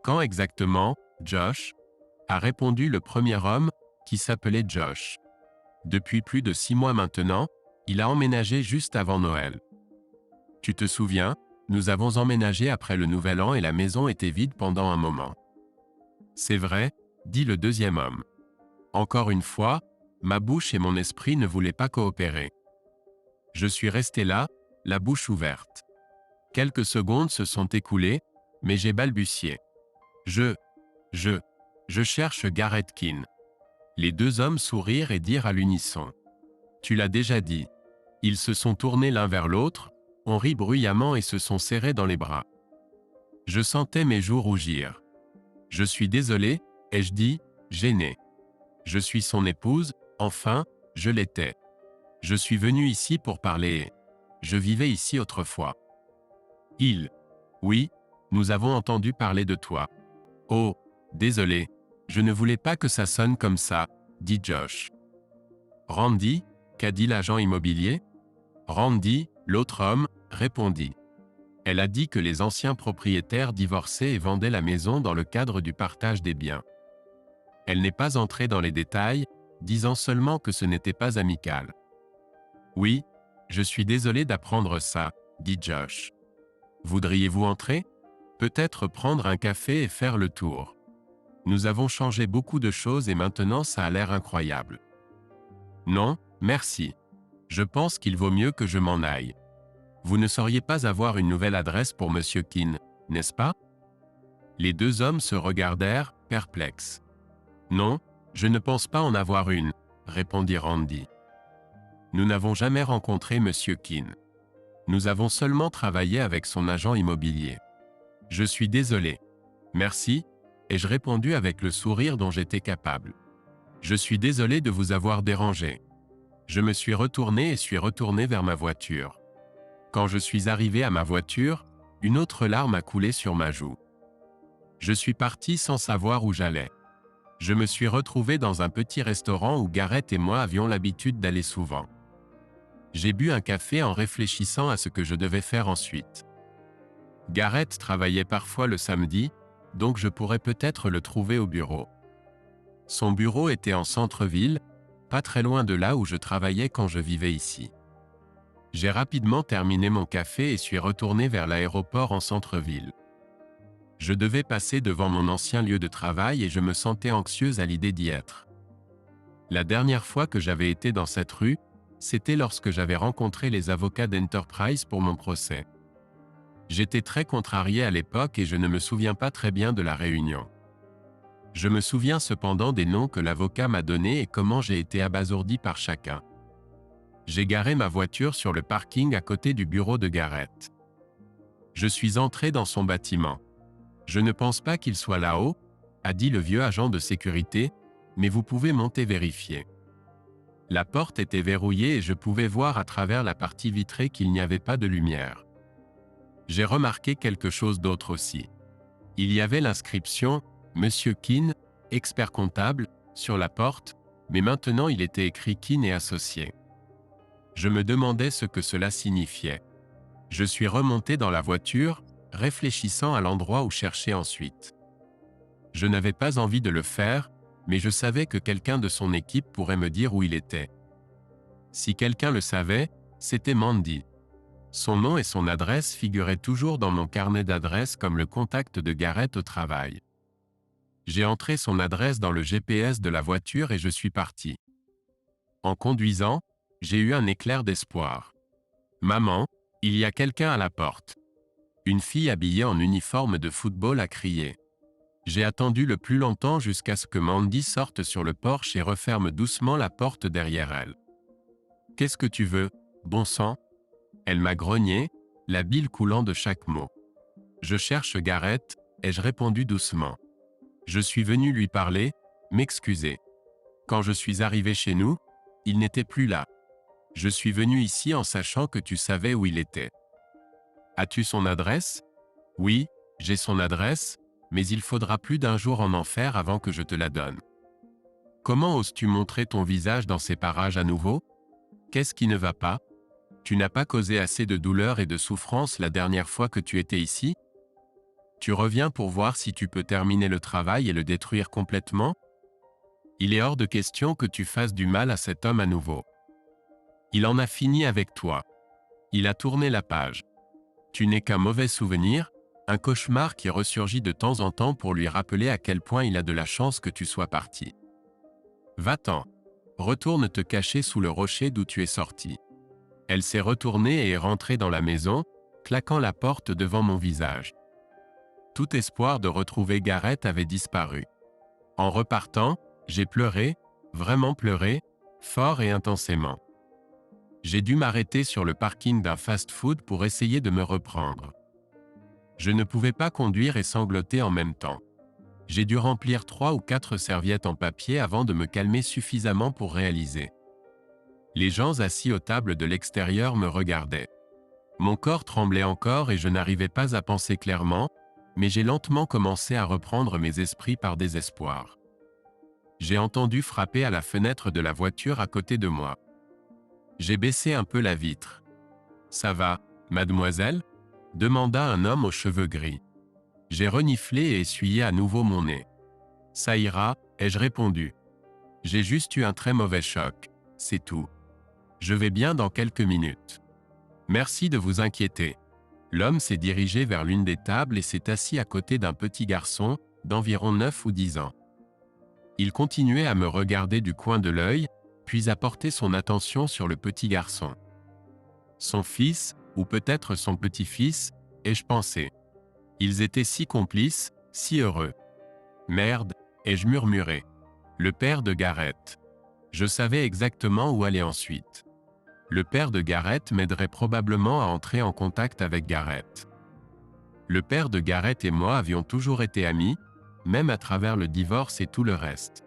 Quand exactement, Josh? A répondu le premier homme, qui s'appelait Josh. Depuis plus de 6 mois maintenant, il a emménagé juste avant Noël. Tu te souviens, nous avons emménagé après le Nouvel An et la maison était vide pendant un moment. C'est vrai, dit le deuxième homme. Encore une fois, ma bouche et mon esprit ne voulaient pas coopérer. Je suis resté là, la bouche ouverte. Quelques secondes se sont écoulées, mais j'ai balbutié. Je cherche Gareth Keane. Les deux hommes sourirent et dirent à l'unisson. Tu l'as déjà dit. Ils se sont tournés l'un vers l'autre, ont ri bruyamment et se sont serrés dans les bras. Je sentais mes joues rougir. Je suis désolé, ai-je dit, gêné. Je suis son épouse, enfin, je l'étais. Je suis venu ici pour parler. Je vivais ici autrefois. Oui, nous avons entendu parler de toi. Oh, désolé, je ne voulais pas que ça sonne comme ça, dit Josh. Randy, qu'a dit l'agent immobilier? Randy, l'autre homme, répondit. Elle a dit que les anciens propriétaires divorçaient et vendaient la maison dans le cadre du partage des biens. Elle n'est pas entrée dans les détails, disant seulement que ce n'était pas amical. Oui, je suis désolé d'apprendre ça, dit Josh. Voudriez-vous entrer? Peut-être prendre un café et faire le tour. Nous avons changé beaucoup de choses et maintenant ça a l'air incroyable. Non, merci. Je pense qu'il vaut mieux que je m'en aille. Vous ne sauriez pas avoir une nouvelle adresse pour Monsieur Keane, n'est-ce pas? Les deux hommes se regardèrent, perplexes. Non, je ne pense pas en avoir une, répondit Randy. Nous n'avons jamais rencontré Monsieur Keane. Nous avons seulement travaillé avec son agent immobilier. Je suis désolé. Merci, ai-je répondu avec le sourire dont j'étais capable. Je suis désolé de vous avoir dérangé. Je me suis retourné et suis retourné vers ma voiture. Quand je suis arrivé à ma voiture, une autre larme a coulé sur ma joue. Je suis parti sans savoir où j'allais. Je me suis retrouvé dans un petit restaurant où Gareth et moi avions l'habitude d'aller souvent. J'ai bu un café en réfléchissant à ce que je devais faire ensuite. Gareth travaillait parfois le samedi, donc je pourrais peut-être le trouver au bureau. Son bureau était en centre-ville, pas très loin de là où je travaillais quand je vivais ici. J'ai rapidement terminé mon café et suis retourné vers l'aéroport en centre-ville. Je devais passer devant mon ancien lieu de travail et je me sentais anxieuse à l'idée d'y être. La dernière fois que j'avais été dans cette rue, c'était lorsque j'avais rencontré les avocats d'Enterprise pour mon procès. J'étais très contrarié à l'époque et je ne me souviens pas très bien de la réunion. Je me souviens cependant des noms que l'avocat m'a donnés et comment j'ai été abasourdi par chacun. J'ai garé ma voiture sur le parking à côté du bureau de Gareth. Je suis entré dans son bâtiment. « Je ne pense pas qu'il soit là-haut », a dit le vieux agent de sécurité, « mais vous pouvez monter vérifier. » La porte était verrouillée et je pouvais voir à travers la partie vitrée qu'il n'y avait pas de lumière. J'ai remarqué quelque chose d'autre aussi. Il y avait l'inscription « Monsieur Keane, expert comptable » sur la porte, mais maintenant il était écrit Keane et associé. Je me demandais ce que cela signifiait. Je suis remonté dans la voiture, réfléchissant à l'endroit où chercher ensuite. Je n'avais pas envie de le faire, mais je savais que quelqu'un de son équipe pourrait me dire où il était. Si quelqu'un le savait, c'était Mandy. Son nom et son adresse figuraient toujours dans mon carnet d'adresses comme le contact de Gareth au travail. J'ai entré son adresse dans le GPS de la voiture et je suis parti. En conduisant, j'ai eu un éclair d'espoir. « Maman, il y a quelqu'un à la porte. » Une fille habillée en uniforme de football a crié. J'ai attendu le plus longtemps jusqu'à ce que Mandy sorte sur le porche et referme doucement la porte derrière elle. « Qu'est-ce que tu veux, bon sang ?» Elle m'a grogné, la bile coulant de chaque mot. « Je cherche Gareth », ai-je répondu doucement. Je suis venu lui parler, m'excuser. Quand je suis arrivé chez nous, il n'était plus là. Je suis venu ici en sachant que tu savais où il était. As-tu son adresse? Oui, j'ai son adresse, mais il faudra plus d'un jour en enfer avant que je te la donne. Comment oses-tu montrer ton visage dans ces parages à nouveau? Qu'est-ce qui ne va pas? Tu n'as pas causé assez de douleur et de souffrance la dernière fois que tu étais ici? Tu reviens pour voir si tu peux terminer le travail et le détruire complètement? Il est hors de question que tu fasses du mal à cet homme à nouveau. Il en a fini avec toi. Il a tourné la page. Tu n'es qu'un mauvais souvenir, un cauchemar qui ressurgit de temps en temps pour lui rappeler à quel point il a de la chance que tu sois parti. Va-t'en. Retourne te cacher sous le rocher d'où tu es sorti. Elle s'est retournée et est rentrée dans la maison, claquant la porte devant mon visage. Tout espoir de retrouver Gareth avait disparu. En repartant, j'ai pleuré, vraiment pleuré, fort et intensément. J'ai dû m'arrêter sur le parking d'un fast-food pour essayer de me reprendre. Je ne pouvais pas conduire et sangloter en même temps. J'ai dû remplir 3 ou 4 serviettes en papier avant de me calmer suffisamment pour réaliser. Les gens assis aux tables de l'extérieur me regardaient. Mon corps tremblait encore et je n'arrivais pas à penser clairement, mais j'ai lentement commencé à reprendre mes esprits par désespoir. J'ai entendu frapper à la fenêtre de la voiture à côté de moi. J'ai baissé un peu la vitre. « Ça va, mademoiselle ?» demanda un homme aux cheveux gris. J'ai reniflé et essuyé à nouveau mon nez. « Ça ira », ai-je répondu. « J'ai juste eu un très mauvais choc, c'est tout. Je vais bien dans quelques minutes. Merci de vous inquiéter. » L'homme s'est dirigé vers l'une des tables et s'est assis à côté d'un petit garçon, d'environ 9 ou 10 ans. Il continuait à me regarder du coin de l'œil, puis a porté son attention sur le petit garçon. Son fils, ou peut-être son petit-fils, ai-je pensé. Ils étaient si complices, si heureux. Merde, ai-je murmuré. Le père de Gareth. Je savais exactement où aller ensuite. Le père de Gareth m'aiderait probablement à entrer en contact avec Gareth. Le père de Gareth et moi avions toujours été amis, même à travers le divorce et tout le reste.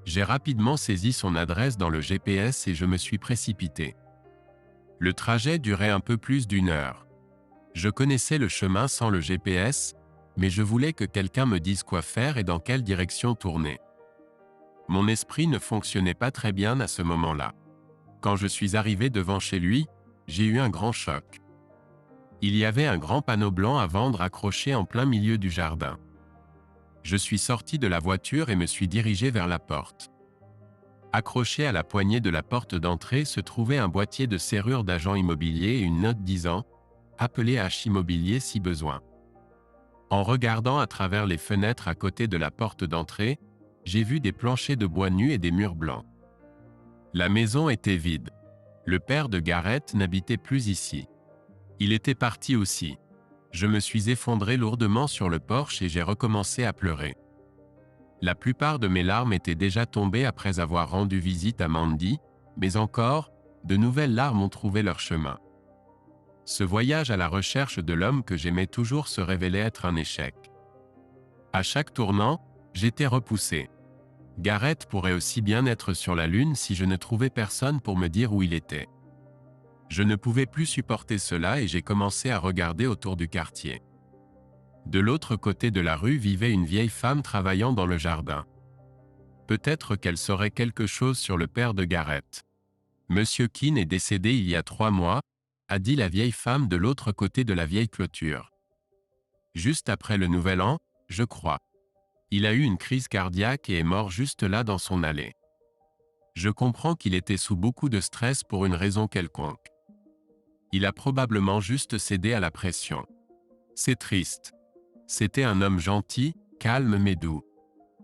J'ai rapidement saisi son adresse dans le GPS et je me suis précipité. Le trajet durait un peu plus d'1 heure. Je connaissais le chemin sans le GPS, mais je voulais que quelqu'un me dise quoi faire et dans quelle direction tourner. Mon esprit ne fonctionnait pas très bien à ce moment-là. Quand je suis arrivé devant chez lui, j'ai eu un grand choc. Il y avait un grand panneau blanc à vendre accroché en plein milieu du jardin. Je suis sorti de la voiture et me suis dirigé vers la porte. Accroché à la poignée de la porte d'entrée se trouvait un boîtier de serrure d'agent immobilier et une note disant « Appelez H Immobilier si besoin ». En regardant à travers les fenêtres à côté de la porte d'entrée, j'ai vu des planchers de bois nus et des murs blancs. La maison était vide. Le père de Garrett n'habitait plus ici. Il était parti aussi. Je me suis effondré lourdement sur le porche et j'ai recommencé à pleurer. La plupart de mes larmes étaient déjà tombées après avoir rendu visite à Mandy, mais encore, de nouvelles larmes ont trouvé leur chemin. Ce voyage à la recherche de l'homme que j'aimais toujours se révélait être un échec. À chaque tournant, j'étais repoussé. Garrett pourrait aussi bien être sur la Lune si je ne trouvais personne pour me dire où il était. Je ne pouvais plus supporter cela et j'ai commencé à regarder autour du quartier. De l'autre côté de la rue vivait une vieille femme travaillant dans le jardin. Peut-être qu'elle saurait quelque chose sur le père de Garrett. Monsieur Keane est décédé il y a 3 mois, a dit la vieille femme de l'autre côté de la vieille clôture. Juste après le Nouvel An, je crois. Il a eu une crise cardiaque et est mort juste là dans son allée. Je comprends qu'il était sous beaucoup de stress pour une raison quelconque. Il a probablement juste cédé à la pression. C'est triste. C'était un homme gentil, calme mais doux.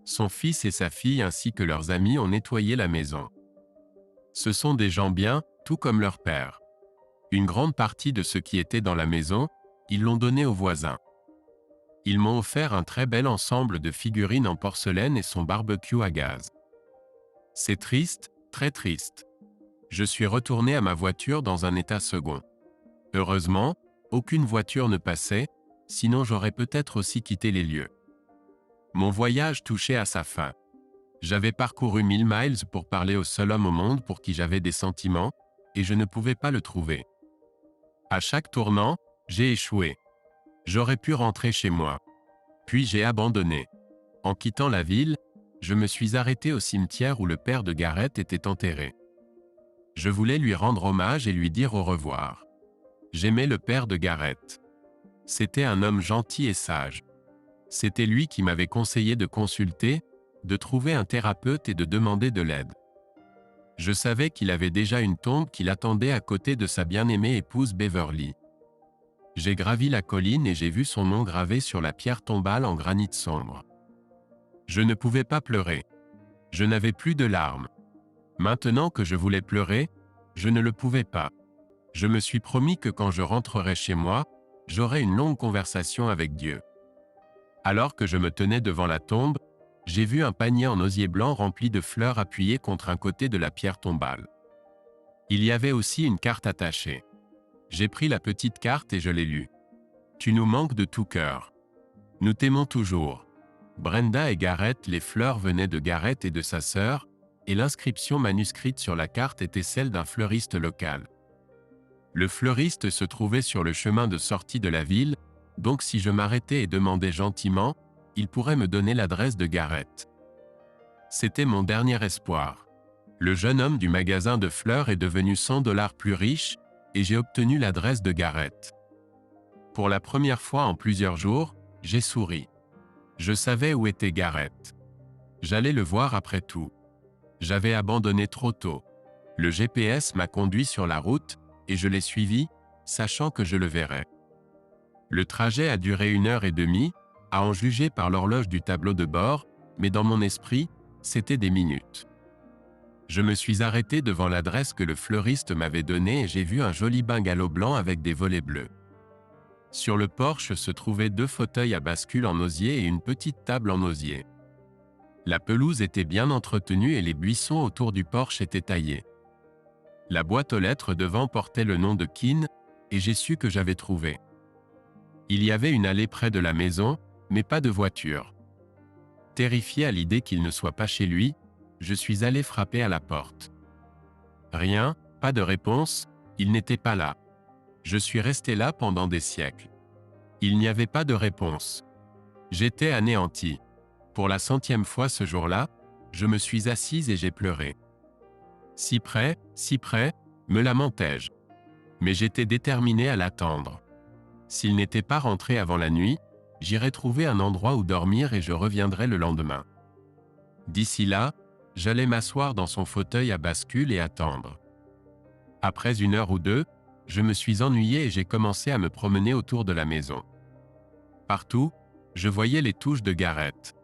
Son fils et sa fille ainsi que leurs amis ont nettoyé la maison. Ce sont des gens bien, tout comme leur père. Une grande partie de ce qui était dans la maison, ils l'ont donné aux voisins. Ils m'ont offert un très bel ensemble de figurines en porcelaine et son barbecue à gaz. C'est triste, très triste. Je suis retourné à ma voiture dans un état second. Heureusement, aucune voiture ne passait, sinon j'aurais peut-être aussi quitté les lieux. Mon voyage touchait à sa fin. J'avais parcouru 1000 miles pour parler au seul homme au monde pour qui j'avais des sentiments, et je ne pouvais pas le trouver. À chaque tournant, j'ai échoué. J'aurais pu rentrer chez moi. Puis j'ai abandonné. En quittant la ville, je me suis arrêté au cimetière où le père de Garrett était enterré. Je voulais lui rendre hommage et lui dire au revoir. J'aimais le père de Garrett. C'était un homme gentil et sage. C'était lui qui m'avait conseillé de consulter, de trouver un thérapeute et de demander de l'aide. Je savais qu'il avait déjà une tombe qui l'attendait à côté de sa bien-aimée épouse Beverly. J'ai gravi la colline et j'ai vu son nom gravé sur la pierre tombale en granit sombre. Je ne pouvais pas pleurer. Je n'avais plus de larmes. Maintenant que je voulais pleurer, je ne le pouvais pas. Je me suis promis que quand je rentrerais chez moi, j'aurais une longue conversation avec Dieu. Alors que je me tenais devant la tombe, j'ai vu un panier en osier blanc rempli de fleurs appuyé contre un côté de la pierre tombale. Il y avait aussi une carte attachée. J'ai pris la petite carte et je l'ai lue. Tu nous manques de tout cœur. Nous t'aimons toujours. Brenda et Garrett, les fleurs venaient de Garrett et de sa sœur, et l'inscription manuscrite sur la carte était celle d'un fleuriste local. Le fleuriste se trouvait sur le chemin de sortie de la ville, donc si je m'arrêtais et demandais gentiment, il pourrait me donner l'adresse de Garrett. C'était mon dernier espoir. Le jeune homme du magasin de fleurs est devenu $100 plus riche, et j'ai obtenu l'adresse de Garrett. Pour la première fois en plusieurs jours, j'ai souri. Je savais où était Garrett. J'allais le voir après tout. J'avais abandonné trop tôt. Le GPS m'a conduit sur la route, et je l'ai suivi, sachant que je le verrais. Le trajet a duré 1h30, à en juger par l'horloge du tableau de bord, mais dans mon esprit, c'était des minutes. Je me suis arrêté devant l'adresse que le fleuriste m'avait donnée et j'ai vu un joli bungalow blanc avec des volets bleus. Sur le porche se trouvaient 2 fauteuils à bascule en osier et une petite table en osier. La pelouse était bien entretenue et les buissons autour du porche étaient taillés. La boîte aux lettres devant portait le nom de Keane, et j'ai su que j'avais trouvé. Il y avait une allée près de la maison, mais pas de voiture. Terrifié à l'idée qu'il ne soit pas chez lui, je suis allé frapper à la porte. Rien, pas de réponse, Il n'était pas là. Je suis resté là pendant des siècles. Il n'y avait pas de réponse. J'étais anéanti. Pour la 100e fois ce jour-là, je me suis assise et j'ai pleuré. Si près, me lamentai-je. Mais j'étais déterminé à l'attendre. S'il n'était pas rentré avant la nuit, j'irais trouver un endroit où dormir et je reviendrais le lendemain. D'ici là, j'allais m'asseoir dans son fauteuil à bascule et attendre. Après 1 heure ou 2, je me suis ennuyé et j'ai commencé à me promener autour de la maison. Partout, je voyais les touches de Gareth.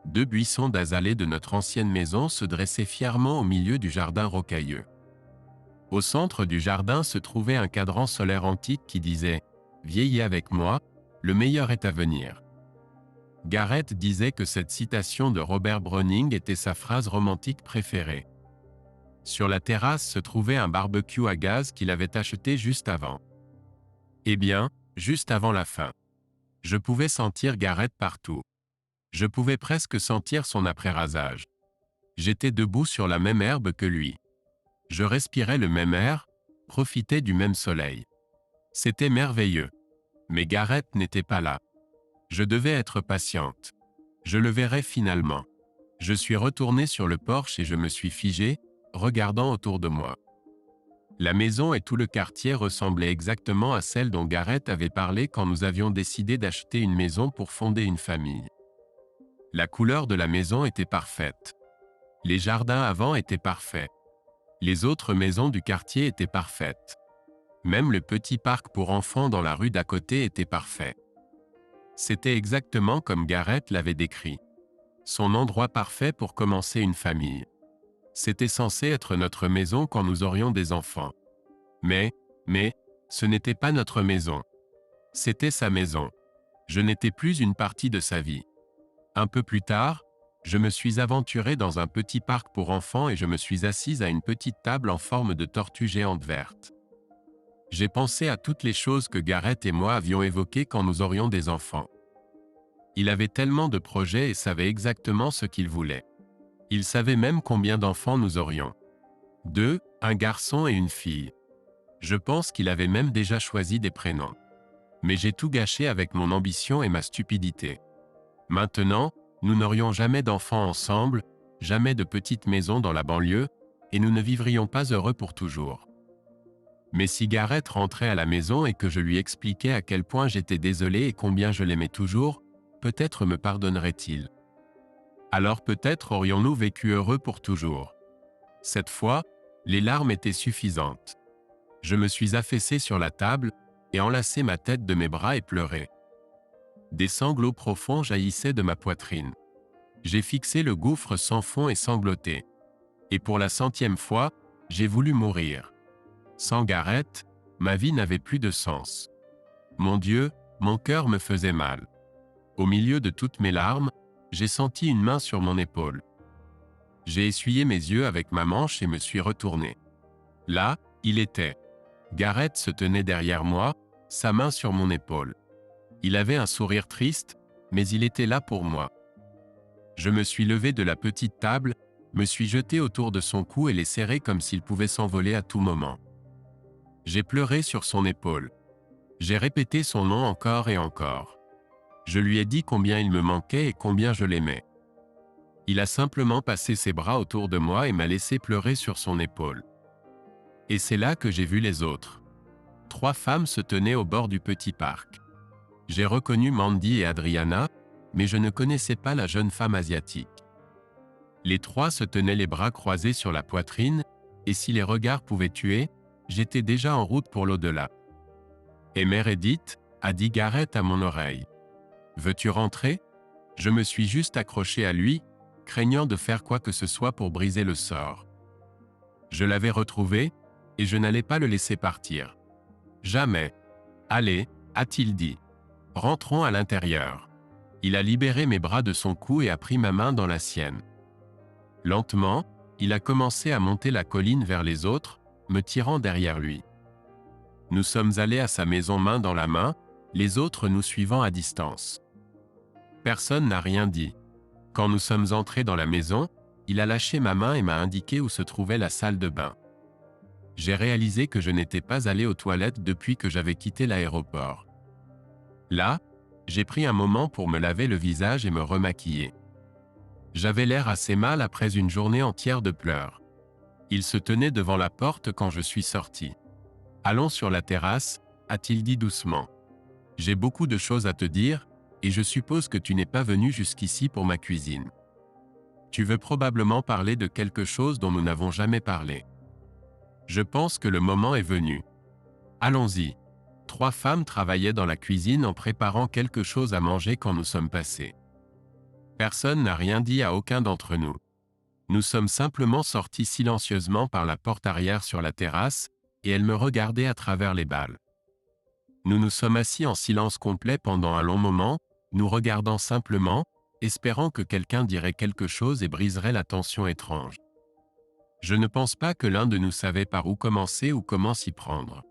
2 buissons d'azalées de notre ancienne maison se dressaient fièrement au milieu du jardin rocailleux. Au centre du jardin se trouvait un cadran solaire antique qui disait « Vieillis avec moi, le meilleur est à venir ». Gareth disait que cette citation de Robert Browning était sa phrase romantique préférée. Sur la terrasse se trouvait un barbecue à gaz qu'il avait acheté juste avant. Eh bien, juste avant la fin. Je pouvais sentir Gareth partout. Je pouvais presque sentir son après-rasage. J'étais debout sur la même herbe que lui. Je respirais le même air, profitais du même soleil. C'était merveilleux. Mais Gareth n'était pas là. Je devais être patiente. Je le verrais finalement. Je suis retourné sur le porche et je me suis figé, regardant autour de moi. La maison et tout le quartier ressemblaient exactement à celle dont Gareth avait parlé quand nous avions décidé d'acheter une maison pour fonder une famille. La couleur de la maison était parfaite. Les jardins avant étaient parfaits. Les autres maisons du quartier étaient parfaites. Même le petit parc pour enfants dans la rue d'à côté était parfait. C'était exactement comme Gareth l'avait décrit. Son endroit parfait pour commencer une famille. C'était censé être notre maison quand nous aurions des enfants. Mais, ce n'était pas notre maison. C'était sa maison. Je n'étais plus une partie de sa vie. Un peu plus tard, je me suis aventuré dans un petit parc pour enfants et je me suis assise à une petite table en forme de tortue géante verte. J'ai pensé à toutes les choses que Gareth et moi avions évoquées quand nous aurions des enfants. Il avait tellement de projets et savait exactement ce qu'il voulait. Il savait même combien d'enfants nous aurions. 2, un garçon et une fille. Je pense qu'il avait même déjà choisi des prénoms. Mais j'ai tout gâché avec mon ambition et ma stupidité. Maintenant, nous n'aurions jamais d'enfants ensemble, jamais de petite maison dans la banlieue, et nous ne vivrions pas heureux pour toujours. Mais si Gareth rentrait à la maison et que je lui expliquais à quel point j'étais désolé et combien je l'aimais toujours, peut-être me pardonnerait-il. Alors peut-être aurions-nous vécu heureux pour toujours. Cette fois, les larmes étaient suffisantes. Je me suis affaissé sur la table et enlacé ma tête de mes bras et pleuré. Des sanglots profonds jaillissaient de ma poitrine. J'ai fixé le gouffre sans fond et sangloté. Et pour la 100e fois, j'ai voulu mourir. Sans Gareth, ma vie n'avait plus de sens. Mon Dieu, mon cœur me faisait mal. Au milieu de toutes mes larmes, j'ai senti une main sur mon épaule. J'ai essuyé mes yeux avec ma manche et me suis retourné. Là, il était. Gareth se tenait derrière moi, sa main sur mon épaule. Il avait un sourire triste, mais il était là pour moi. Je me suis levé de la petite table, me suis jeté autour de son cou et l'ai serré comme s'il pouvait s'envoler à tout moment. J'ai pleuré sur son épaule. J'ai répété son nom encore et encore. Je lui ai dit combien il me manquait et combien je l'aimais. Il a simplement passé ses bras autour de moi et m'a laissé pleurer sur son épaule. Et c'est là que j'ai vu les autres. 3 femmes se tenaient au bord du petit parc. J'ai reconnu Mandy et Adriana, mais je ne connaissais pas la jeune femme asiatique. Les 3 se tenaient les bras croisés sur la poitrine, et si les regards pouvaient tuer, j'étais déjà en route pour l'au-delà. Et Mère Edith, a dit Gareth à mon oreille. Veux-tu rentrer ? Je me suis juste accroché à lui, craignant de faire quoi que ce soit pour briser le sort. Je l'avais retrouvé, et je n'allais pas le laisser partir. Jamais. Allez, a-t-il dit. Rentrons à l'intérieur. Il a libéré mes bras de son cou et a pris ma main dans la sienne. Lentement, il a commencé à monter la colline vers les autres, me tirant derrière lui. Nous sommes allés à sa maison main dans la main, les autres nous suivant à distance. Personne n'a rien dit. Quand nous sommes entrés dans la maison, il a lâché ma main et m'a indiqué où se trouvait la salle de bain. J'ai réalisé que je n'étais pas allé aux toilettes depuis que j'avais quitté l'aéroport. Là, j'ai pris un moment pour me laver le visage et me remaquiller. J'avais l'air assez mal après une journée entière de pleurs. Il se tenait devant la porte quand je suis sorti. « Allons sur la terrasse », a-t-il dit doucement. « J'ai beaucoup de choses à te dire, et je suppose que tu n'es pas venu jusqu'ici pour ma cuisine. Tu veux probablement parler de quelque chose dont nous n'avons jamais parlé. Je pense que le moment est venu. Allons-y. » 3 femmes travaillaient dans la cuisine en préparant quelque chose à manger quand nous sommes passés. Personne n'a rien dit à aucun d'entre nous. Nous sommes simplement sortis silencieusement par la porte arrière sur la terrasse, et elles me regardaient à travers les balles. Nous nous sommes assis en silence complet pendant un long moment, nous regardant simplement, espérant que quelqu'un dirait quelque chose et briserait la tension étrange. Je ne pense pas que l'un de nous savait par où commencer ou comment s'y prendre.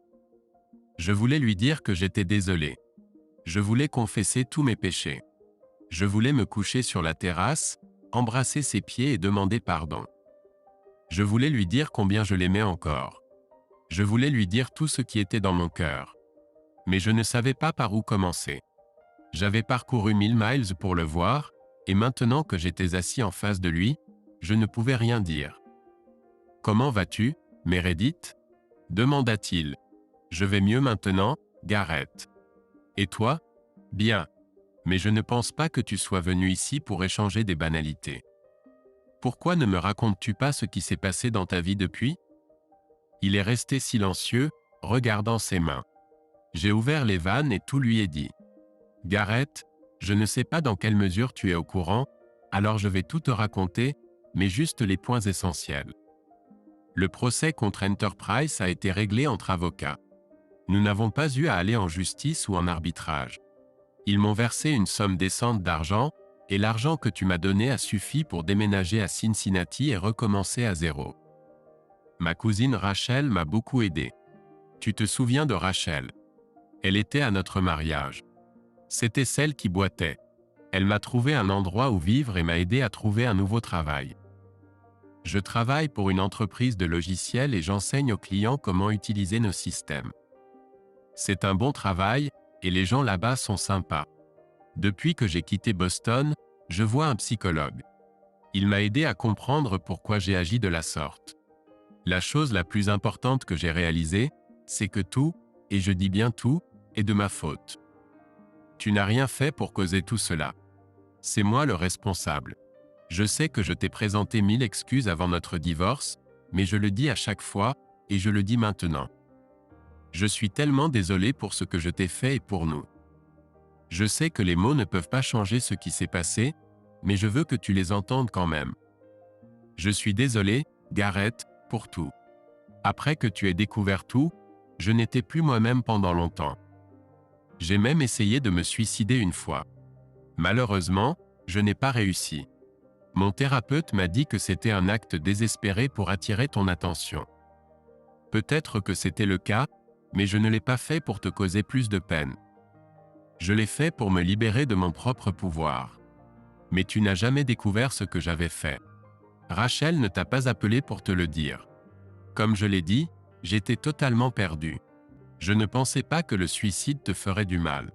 Je voulais lui dire que j'étais désolé. Je voulais confesser tous mes péchés. Je voulais me coucher sur la terrasse, embrasser ses pieds et demander pardon. Je voulais lui dire combien je l'aimais encore. Je voulais lui dire tout ce qui était dans mon cœur. Mais je ne savais pas par où commencer. J'avais parcouru 1000 miles pour le voir, et maintenant que j'étais assis en face de lui, je ne pouvais rien dire. « Comment vas-tu, Meredith ?» demanda-t-il. « Je vais mieux maintenant, Gareth. Et toi ? Bien. Mais je ne pense pas que tu sois venu ici pour échanger des banalités. Pourquoi ne me racontes-tu pas ce qui s'est passé dans ta vie depuis ? » Il est resté silencieux, regardant ses mains. J'ai ouvert les vannes et tout lui ai dit. « Gareth, je ne sais pas dans quelle mesure tu es au courant, alors je vais tout te raconter, mais juste les points essentiels. Le procès contre Enterprise a été réglé entre avocats. Nous n'avons pas eu à aller en justice ou en arbitrage. Ils m'ont versé une somme décente d'argent, et l'argent que tu m'as donné a suffi pour déménager à Cincinnati et recommencer à zéro. Ma cousine Rachel m'a beaucoup aidé. Tu te souviens de Rachel ? Elle était à notre mariage. C'était celle qui boitait. Elle m'a trouvé un endroit où vivre et m'a aidé à trouver un nouveau travail. Je travaille pour une entreprise de logiciels et j'enseigne aux clients comment utiliser nos systèmes. C'est un bon travail, et les gens là-bas sont sympas. Depuis que j'ai quitté Boston, je vois un psychologue. Il m'a aidé à comprendre pourquoi j'ai agi de la sorte. La chose la plus importante que j'ai réalisée, c'est que tout, et je dis bien tout, est de ma faute. Tu n'as rien fait pour causer tout cela. C'est moi le responsable. Je sais que je t'ai présenté 1000 excuses avant notre divorce, mais je le dis à chaque fois, et je le dis maintenant. Je suis tellement désolé pour ce que je t'ai fait et pour nous. Je sais que les mots ne peuvent pas changer ce qui s'est passé, mais je veux que tu les entendes quand même. Je suis désolé, Gareth, pour tout. Après que tu aies découvert tout, je n'étais plus moi-même pendant longtemps. J'ai même essayé de me suicider une fois. Malheureusement, je n'ai pas réussi. Mon thérapeute m'a dit que c'était un acte désespéré pour attirer ton attention. Peut-être que c'était le cas, mais je ne l'ai pas fait pour te causer plus de peine. Je l'ai fait pour me libérer de mon propre pouvoir. Mais tu n'as jamais découvert ce que j'avais fait. Rachel ne t'a pas appelé pour te le dire. Comme je l'ai dit, j'étais totalement perdu. Je ne pensais pas que le suicide te ferait du mal.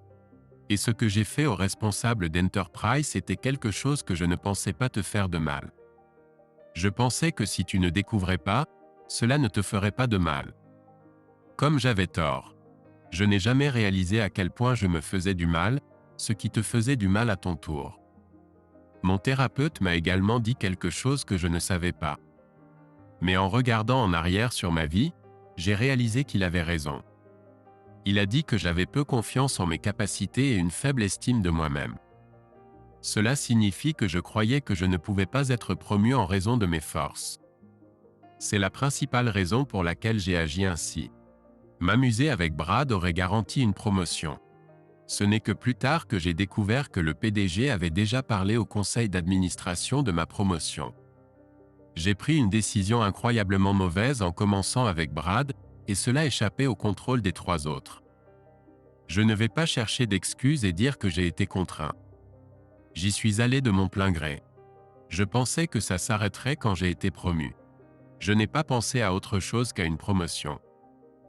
Et ce que j'ai fait aux responsables d'Enterprise était quelque chose que je ne pensais pas te faire de mal. Je pensais que si tu ne découvrais pas, cela ne te ferait pas de mal. Comme j'avais tort. Je n'ai jamais réalisé à quel point je me faisais du mal, ce qui te faisait du mal à ton tour. Mon thérapeute m'a également dit quelque chose que je ne savais pas. Mais en regardant en arrière sur ma vie, j'ai réalisé qu'il avait raison. Il a dit que j'avais peu confiance en mes capacités et une faible estime de moi-même. Cela signifie que je croyais que je ne pouvais pas être promu en raison de mes forces. C'est la principale raison pour laquelle j'ai agi ainsi. M'amuser avec Brad aurait garanti une promotion. Ce n'est que plus tard que j'ai découvert que le PDG avait déjà parlé au conseil d'administration de ma promotion. J'ai pris une décision incroyablement mauvaise en commençant avec Brad, et cela échappait au contrôle des 3 autres. Je ne vais pas chercher d'excuses et dire que j'ai été contraint. J'y suis allé de mon plein gré. Je pensais que ça s'arrêterait quand j'ai été promu. Je n'ai pas pensé à autre chose qu'à une promotion.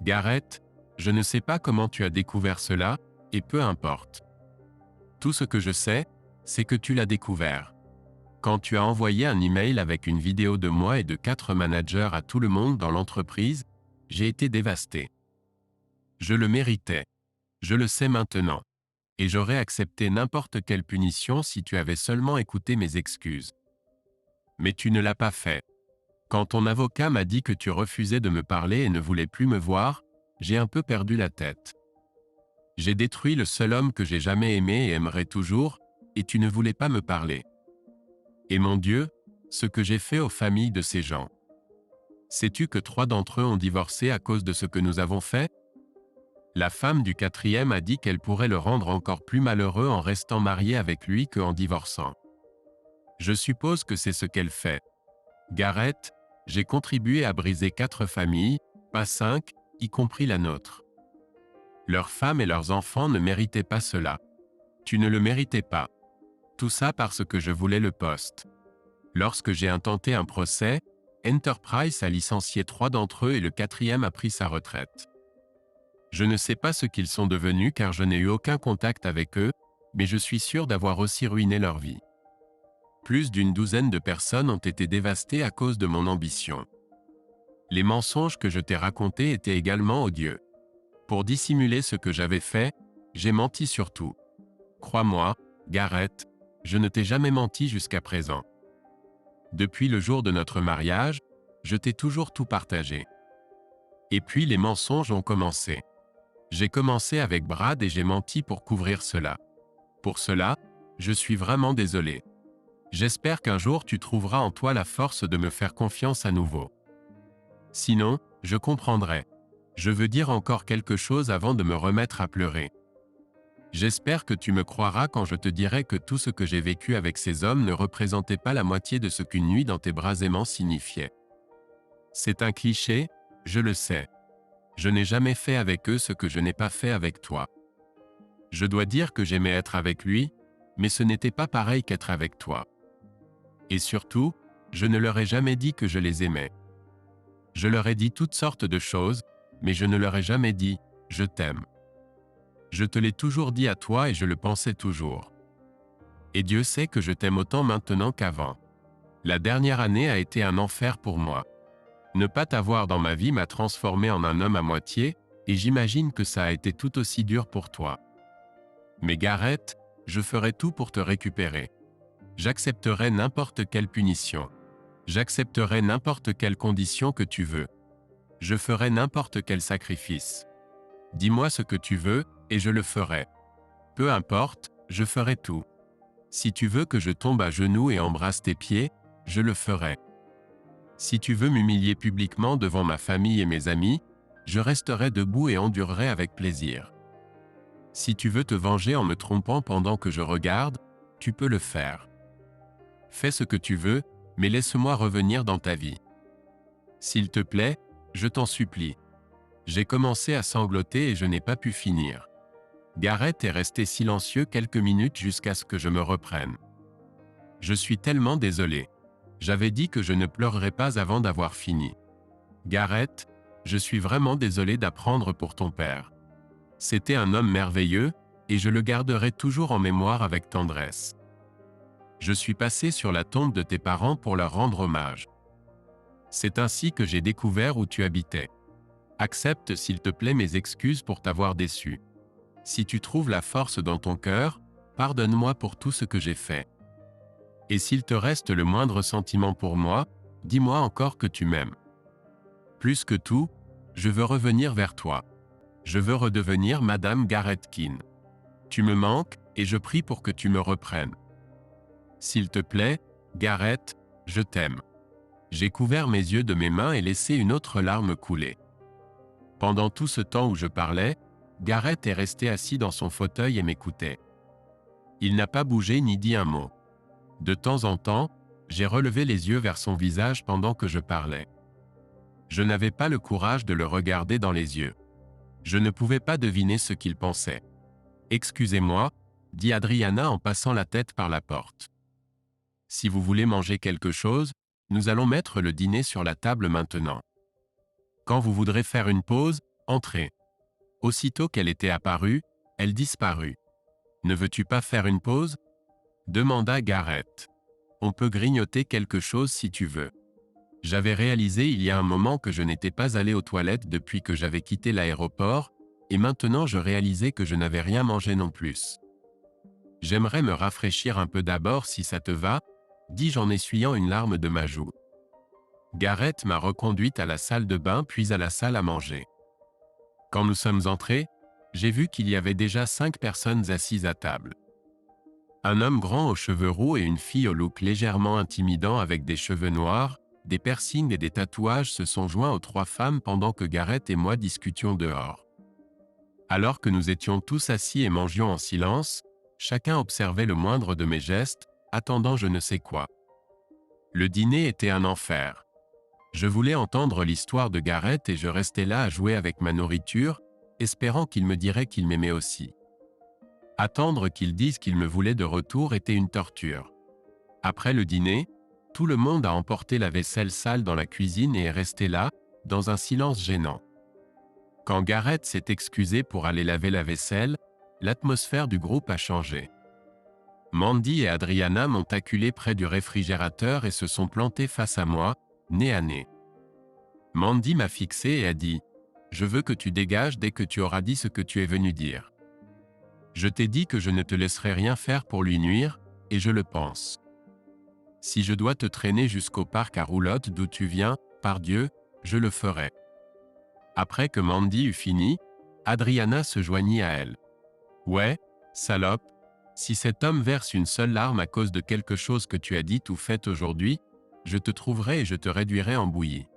Gareth, je ne sais pas comment tu as découvert cela, et peu importe. Tout ce que je sais, c'est que tu l'as découvert. Quand tu as envoyé un email avec une vidéo de moi et de 4 managers à tout le monde dans l'entreprise, j'ai été dévasté. Je le méritais. Je le sais maintenant. Et j'aurais accepté n'importe quelle punition si tu avais seulement écouté mes excuses. Mais tu ne l'as pas fait. Quand ton avocat m'a dit que tu refusais de me parler et ne voulais plus me voir, j'ai un peu perdu la tête. J'ai détruit le seul homme que j'ai jamais aimé et aimerai toujours, et tu ne voulais pas me parler. Et mon Dieu, ce que j'ai fait aux familles de ces gens. Sais-tu que 3 d'entre eux ont divorcé à cause de ce que nous avons fait? La femme du 4e a dit qu'elle pourrait le rendre encore plus malheureux en restant mariée avec lui qu'en divorçant. Je suppose que c'est ce qu'elle fait. Gareth, j'ai contribué à briser 4 familles, pas 5, y compris la nôtre. Leurs femmes et leurs enfants ne méritaient pas cela. Tu ne le méritais pas. Tout ça parce que je voulais le poste. Lorsque j'ai intenté un procès, Enterprise a licencié 3 d'entre eux et le 4e a pris sa retraite. Je ne sais pas ce qu'ils sont devenus car je n'ai eu aucun contact avec eux, mais je suis sûr d'avoir aussi ruiné leur vie. Plus d'une douzaine de personnes ont été dévastées à cause de mon ambition. Les mensonges que je t'ai racontés étaient également odieux. Pour dissimuler ce que j'avais fait, j'ai menti sur tout. Crois-moi, Gareth, je ne t'ai jamais menti jusqu'à présent. Depuis le jour de notre mariage, je t'ai toujours tout partagé. Et puis les mensonges ont commencé. J'ai commencé avec Brad et j'ai menti pour couvrir cela. Pour cela, je suis vraiment désolé. J'espère qu'un jour tu trouveras en toi la force de me faire confiance à nouveau. Sinon, je comprendrai. Je veux dire encore quelque chose avant de me remettre à pleurer. J'espère que tu me croiras quand je te dirai que tout ce que j'ai vécu avec ces hommes ne représentait pas la moitié de ce qu'une nuit dans tes bras aimants signifiait. C'est un cliché, je le sais. Je n'ai jamais fait avec eux ce que je n'ai pas fait avec toi. Je dois dire que j'aimais être avec lui, mais ce n'était pas pareil qu'être avec toi. Et surtout, je ne leur ai jamais dit que je les aimais. Je leur ai dit toutes sortes de choses, mais je ne leur ai jamais dit « je t'aime ». Je te l'ai toujours dit à toi et je le pensais toujours. Et Dieu sait que je t'aime autant maintenant qu'avant. La dernière année a été un enfer pour moi. Ne pas t'avoir dans ma vie m'a transformé en un homme à moitié, et j'imagine que ça a été tout aussi dur pour toi. Mais Gareth, je ferai tout pour te récupérer. J'accepterai n'importe quelle punition. J'accepterai n'importe quelle condition que tu veux. Je ferai n'importe quel sacrifice. Dis-moi ce que tu veux, et je le ferai. Peu importe, je ferai tout. Si tu veux que je tombe à genoux et embrasse tes pieds, je le ferai. Si tu veux m'humilier publiquement devant ma famille et mes amis, je resterai debout et endurerai avec plaisir. Si tu veux te venger en me trompant pendant que je regarde, tu peux le faire. Fais ce que tu veux, mais laisse-moi revenir dans ta vie. S'il te plaît, je t'en supplie. J'ai commencé à sangloter et je n'ai pas pu finir. Gareth est resté silencieux quelques minutes jusqu'à ce que je me reprenne. Je suis tellement désolé. J'avais dit que je ne pleurerais pas avant d'avoir fini. Gareth, je suis vraiment désolé d'apprendre pour ton père. C'était un homme merveilleux, et je le garderai toujours en mémoire avec tendresse. Je suis passé sur la tombe de tes parents pour leur rendre hommage. C'est ainsi que j'ai découvert où tu habitais. Accepte s'il te plaît mes excuses pour t'avoir déçu. Si tu trouves la force dans ton cœur, pardonne-moi pour tout ce que j'ai fait. Et s'il te reste le moindre sentiment pour moi, dis-moi encore que tu m'aimes. Plus que tout, je veux revenir vers toi. Je veux redevenir Madame Gareth Keane. Tu me manques, et je prie pour que tu me reprennes. S'il te plaît, Gareth, je t'aime. J'ai couvert mes yeux de mes mains et laissé une autre larme couler. Pendant tout ce temps où je parlais, Gareth est resté assis dans son fauteuil et m'écoutait. Il n'a pas bougé ni dit un mot. De temps en temps, j'ai relevé les yeux vers son visage pendant que je parlais. Je n'avais pas le courage de le regarder dans les yeux. Je ne pouvais pas deviner ce qu'il pensait. « Excusez-moi » dit Adriana en passant la tête par la porte. « Si vous voulez manger quelque chose, nous allons mettre le dîner sur la table maintenant. Quand vous voudrez faire une pause, entrez. » Aussitôt qu'elle était apparue, elle disparut. « Ne veux-tu pas faire une pause ?» demanda Gareth. « On peut grignoter quelque chose si tu veux. » J'avais réalisé il y a un moment que je n'étais pas allé aux toilettes depuis que j'avais quitté l'aéroport, et maintenant je réalisais que je n'avais rien mangé non plus. « J'aimerais me rafraîchir un peu d'abord si ça te va, » dis-je en essuyant une larme de ma joue. Gareth m'a reconduite à la salle de bain puis à la salle à manger. Quand nous sommes entrés, j'ai vu qu'il y avait déjà 5 personnes assises à table. Un homme grand aux cheveux roux et une fille au look légèrement intimidant avec des cheveux noirs, des piercings et des tatouages se sont joints aux 3 femmes pendant que Gareth et moi discutions dehors. Alors que nous étions tous assis et mangions en silence, chacun observait le moindre de mes gestes, attendant je ne sais quoi. Le dîner était un enfer. Je voulais entendre l'histoire de Gareth et je restais là à jouer avec ma nourriture, espérant qu'il me dirait qu'il m'aimait aussi. Attendre qu'il dise qu'il me voulait de retour était une torture. Après le dîner, tout le monde a emporté la vaisselle sale dans la cuisine et est resté là, dans un silence gênant. Quand Gareth s'est excusé pour aller laver la vaisselle, l'atmosphère du groupe a changé. Mandy et Adriana m'ont acculé près du réfrigérateur et se sont plantés face à moi, nez à nez. Mandy m'a fixé et a dit « Je veux que tu dégages dès que tu auras dit ce que tu es venu dire. Je t'ai dit que je ne te laisserai rien faire pour lui nuire, et je le pense. Si je dois te traîner jusqu'au parc à roulotte d'où tu viens, par Dieu, je le ferai. » Après que Mandy eut fini, Adriana se joignit à elle. « Ouais, salope, si cet homme verse une seule larme à cause de quelque chose que tu as dit ou fait aujourd'hui, je te trouverai et je te réduirai en bouillie.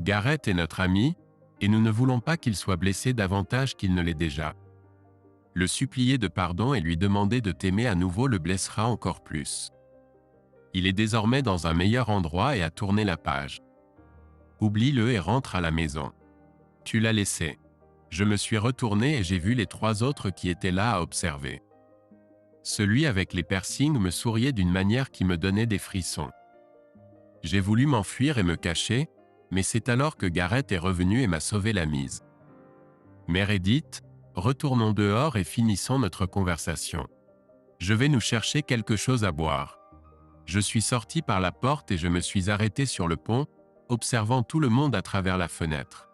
Gareth est notre ami, et nous ne voulons pas qu'il soit blessé davantage qu'il ne l'est déjà. Le supplier de pardon et lui demander de t'aimer à nouveau le blessera encore plus. Il est désormais dans un meilleur endroit et a tourné la page. Oublie-le et rentre à la maison. Tu l'as laissé. » Je me suis retourné et j'ai vu les 3 autres qui étaient là à observer. Celui avec les piercings me souriait d'une manière qui me donnait des frissons. J'ai voulu m'enfuir et me cacher, mais c'est alors que Gareth est revenu et m'a sauvé la mise. « Meredith, retournons dehors et finissons notre conversation. Je vais nous chercher quelque chose à boire. » Je suis sorti par la porte et je me suis arrêté sur le pont, observant tout le monde à travers la fenêtre.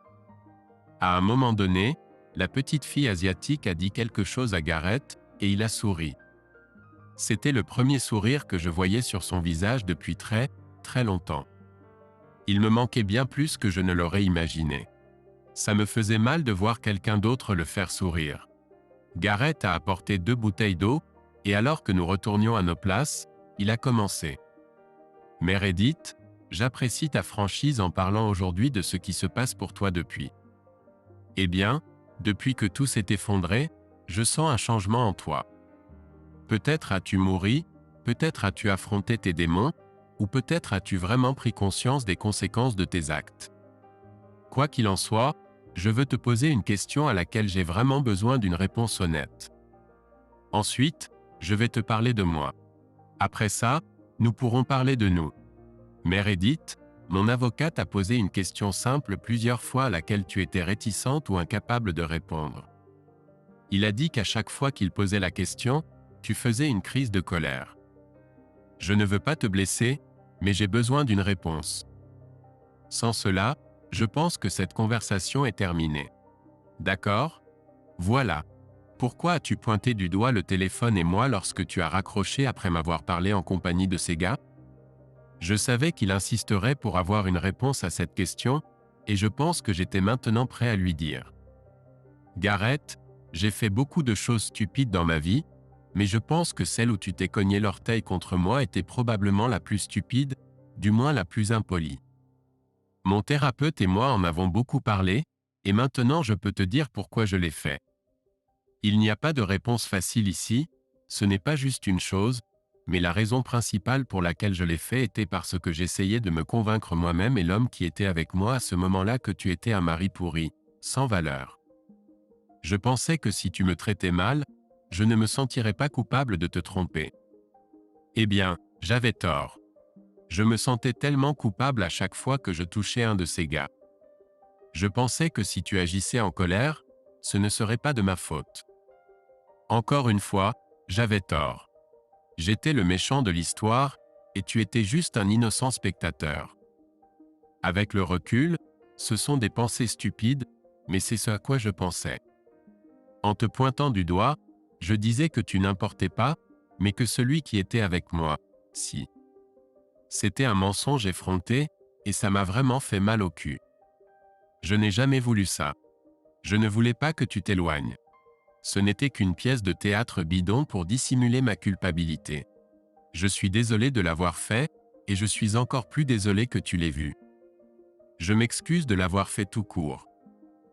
À un moment donné, la petite fille asiatique a dit quelque chose à Gareth, et il a souri. C'était le premier sourire que je voyais sur son visage depuis très, très longtemps. Il me manquait bien plus que je ne l'aurais imaginé. Ça me faisait mal de voir quelqu'un d'autre le faire sourire. Gareth a apporté 2 bouteilles d'eau, et alors que nous retournions à nos places, il a commencé. « Meredith, j'apprécie ta franchise en parlant aujourd'hui de ce qui se passe pour toi depuis. Eh bien, depuis que tout s'est effondré, je sens un changement en toi. Peut-être as-tu mouru, peut-être as-tu affronté tes démons, ou peut-être as-tu vraiment pris conscience des conséquences de tes actes. Quoi qu'il en soit, je veux te poser une question à laquelle j'ai vraiment besoin d'une réponse honnête. Ensuite, je vais te parler de moi. Après ça, nous pourrons parler de nous. Meredith, mon avocat t'a posé une question simple plusieurs fois à laquelle tu étais réticente ou incapable de répondre. Il a dit qu'à chaque fois qu'il posait la question, tu faisais une crise de colère. Je ne veux pas te blesser, mais j'ai besoin d'une réponse. Sans cela, je pense que cette conversation est terminée. D'accord ? Voilà. Pourquoi as-tu pointé du doigt le téléphone et moi lorsque tu as raccroché après m'avoir parlé en compagnie de ces gars ? Je savais qu'il insisterait pour avoir une réponse à cette question, et je pense que j'étais maintenant prêt à lui dire. Gareth, j'ai fait beaucoup de choses stupides dans ma vie, mais je pense que celle où tu t'es cogné l'orteil contre moi était probablement la plus stupide, du moins la plus impolie. Mon thérapeute et moi en avons beaucoup parlé, et maintenant je peux te dire pourquoi je l'ai fait. Il n'y a pas de réponse facile ici, ce n'est pas juste une chose, mais la raison principale pour laquelle je l'ai fait était parce que j'essayais de me convaincre moi-même et l'homme qui était avec moi à ce moment-là que tu étais un mari pourri, sans valeur. Je pensais que si tu me traitais mal, je ne me sentirais pas coupable de te tromper. Eh bien, j'avais tort. Je me sentais tellement coupable à chaque fois que je touchais un de ces gars. Je pensais que si tu agissais en colère, ce ne serait pas de ma faute. Encore une fois, j'avais tort. J'étais le méchant de l'histoire, et tu étais juste un innocent spectateur. Avec le recul, ce sont des pensées stupides, mais c'est ce à quoi je pensais. En te pointant du doigt, je disais que tu n'importais pas, mais que celui qui était avec moi, si. C'était un mensonge effronté, et ça m'a vraiment fait mal au cul. Je n'ai jamais voulu ça. Je ne voulais pas que tu t'éloignes. Ce n'était qu'une pièce de théâtre bidon pour dissimuler ma culpabilité. Je suis désolé de l'avoir fait, et je suis encore plus désolé que tu l'aies vu. Je m'excuse de l'avoir fait tout court.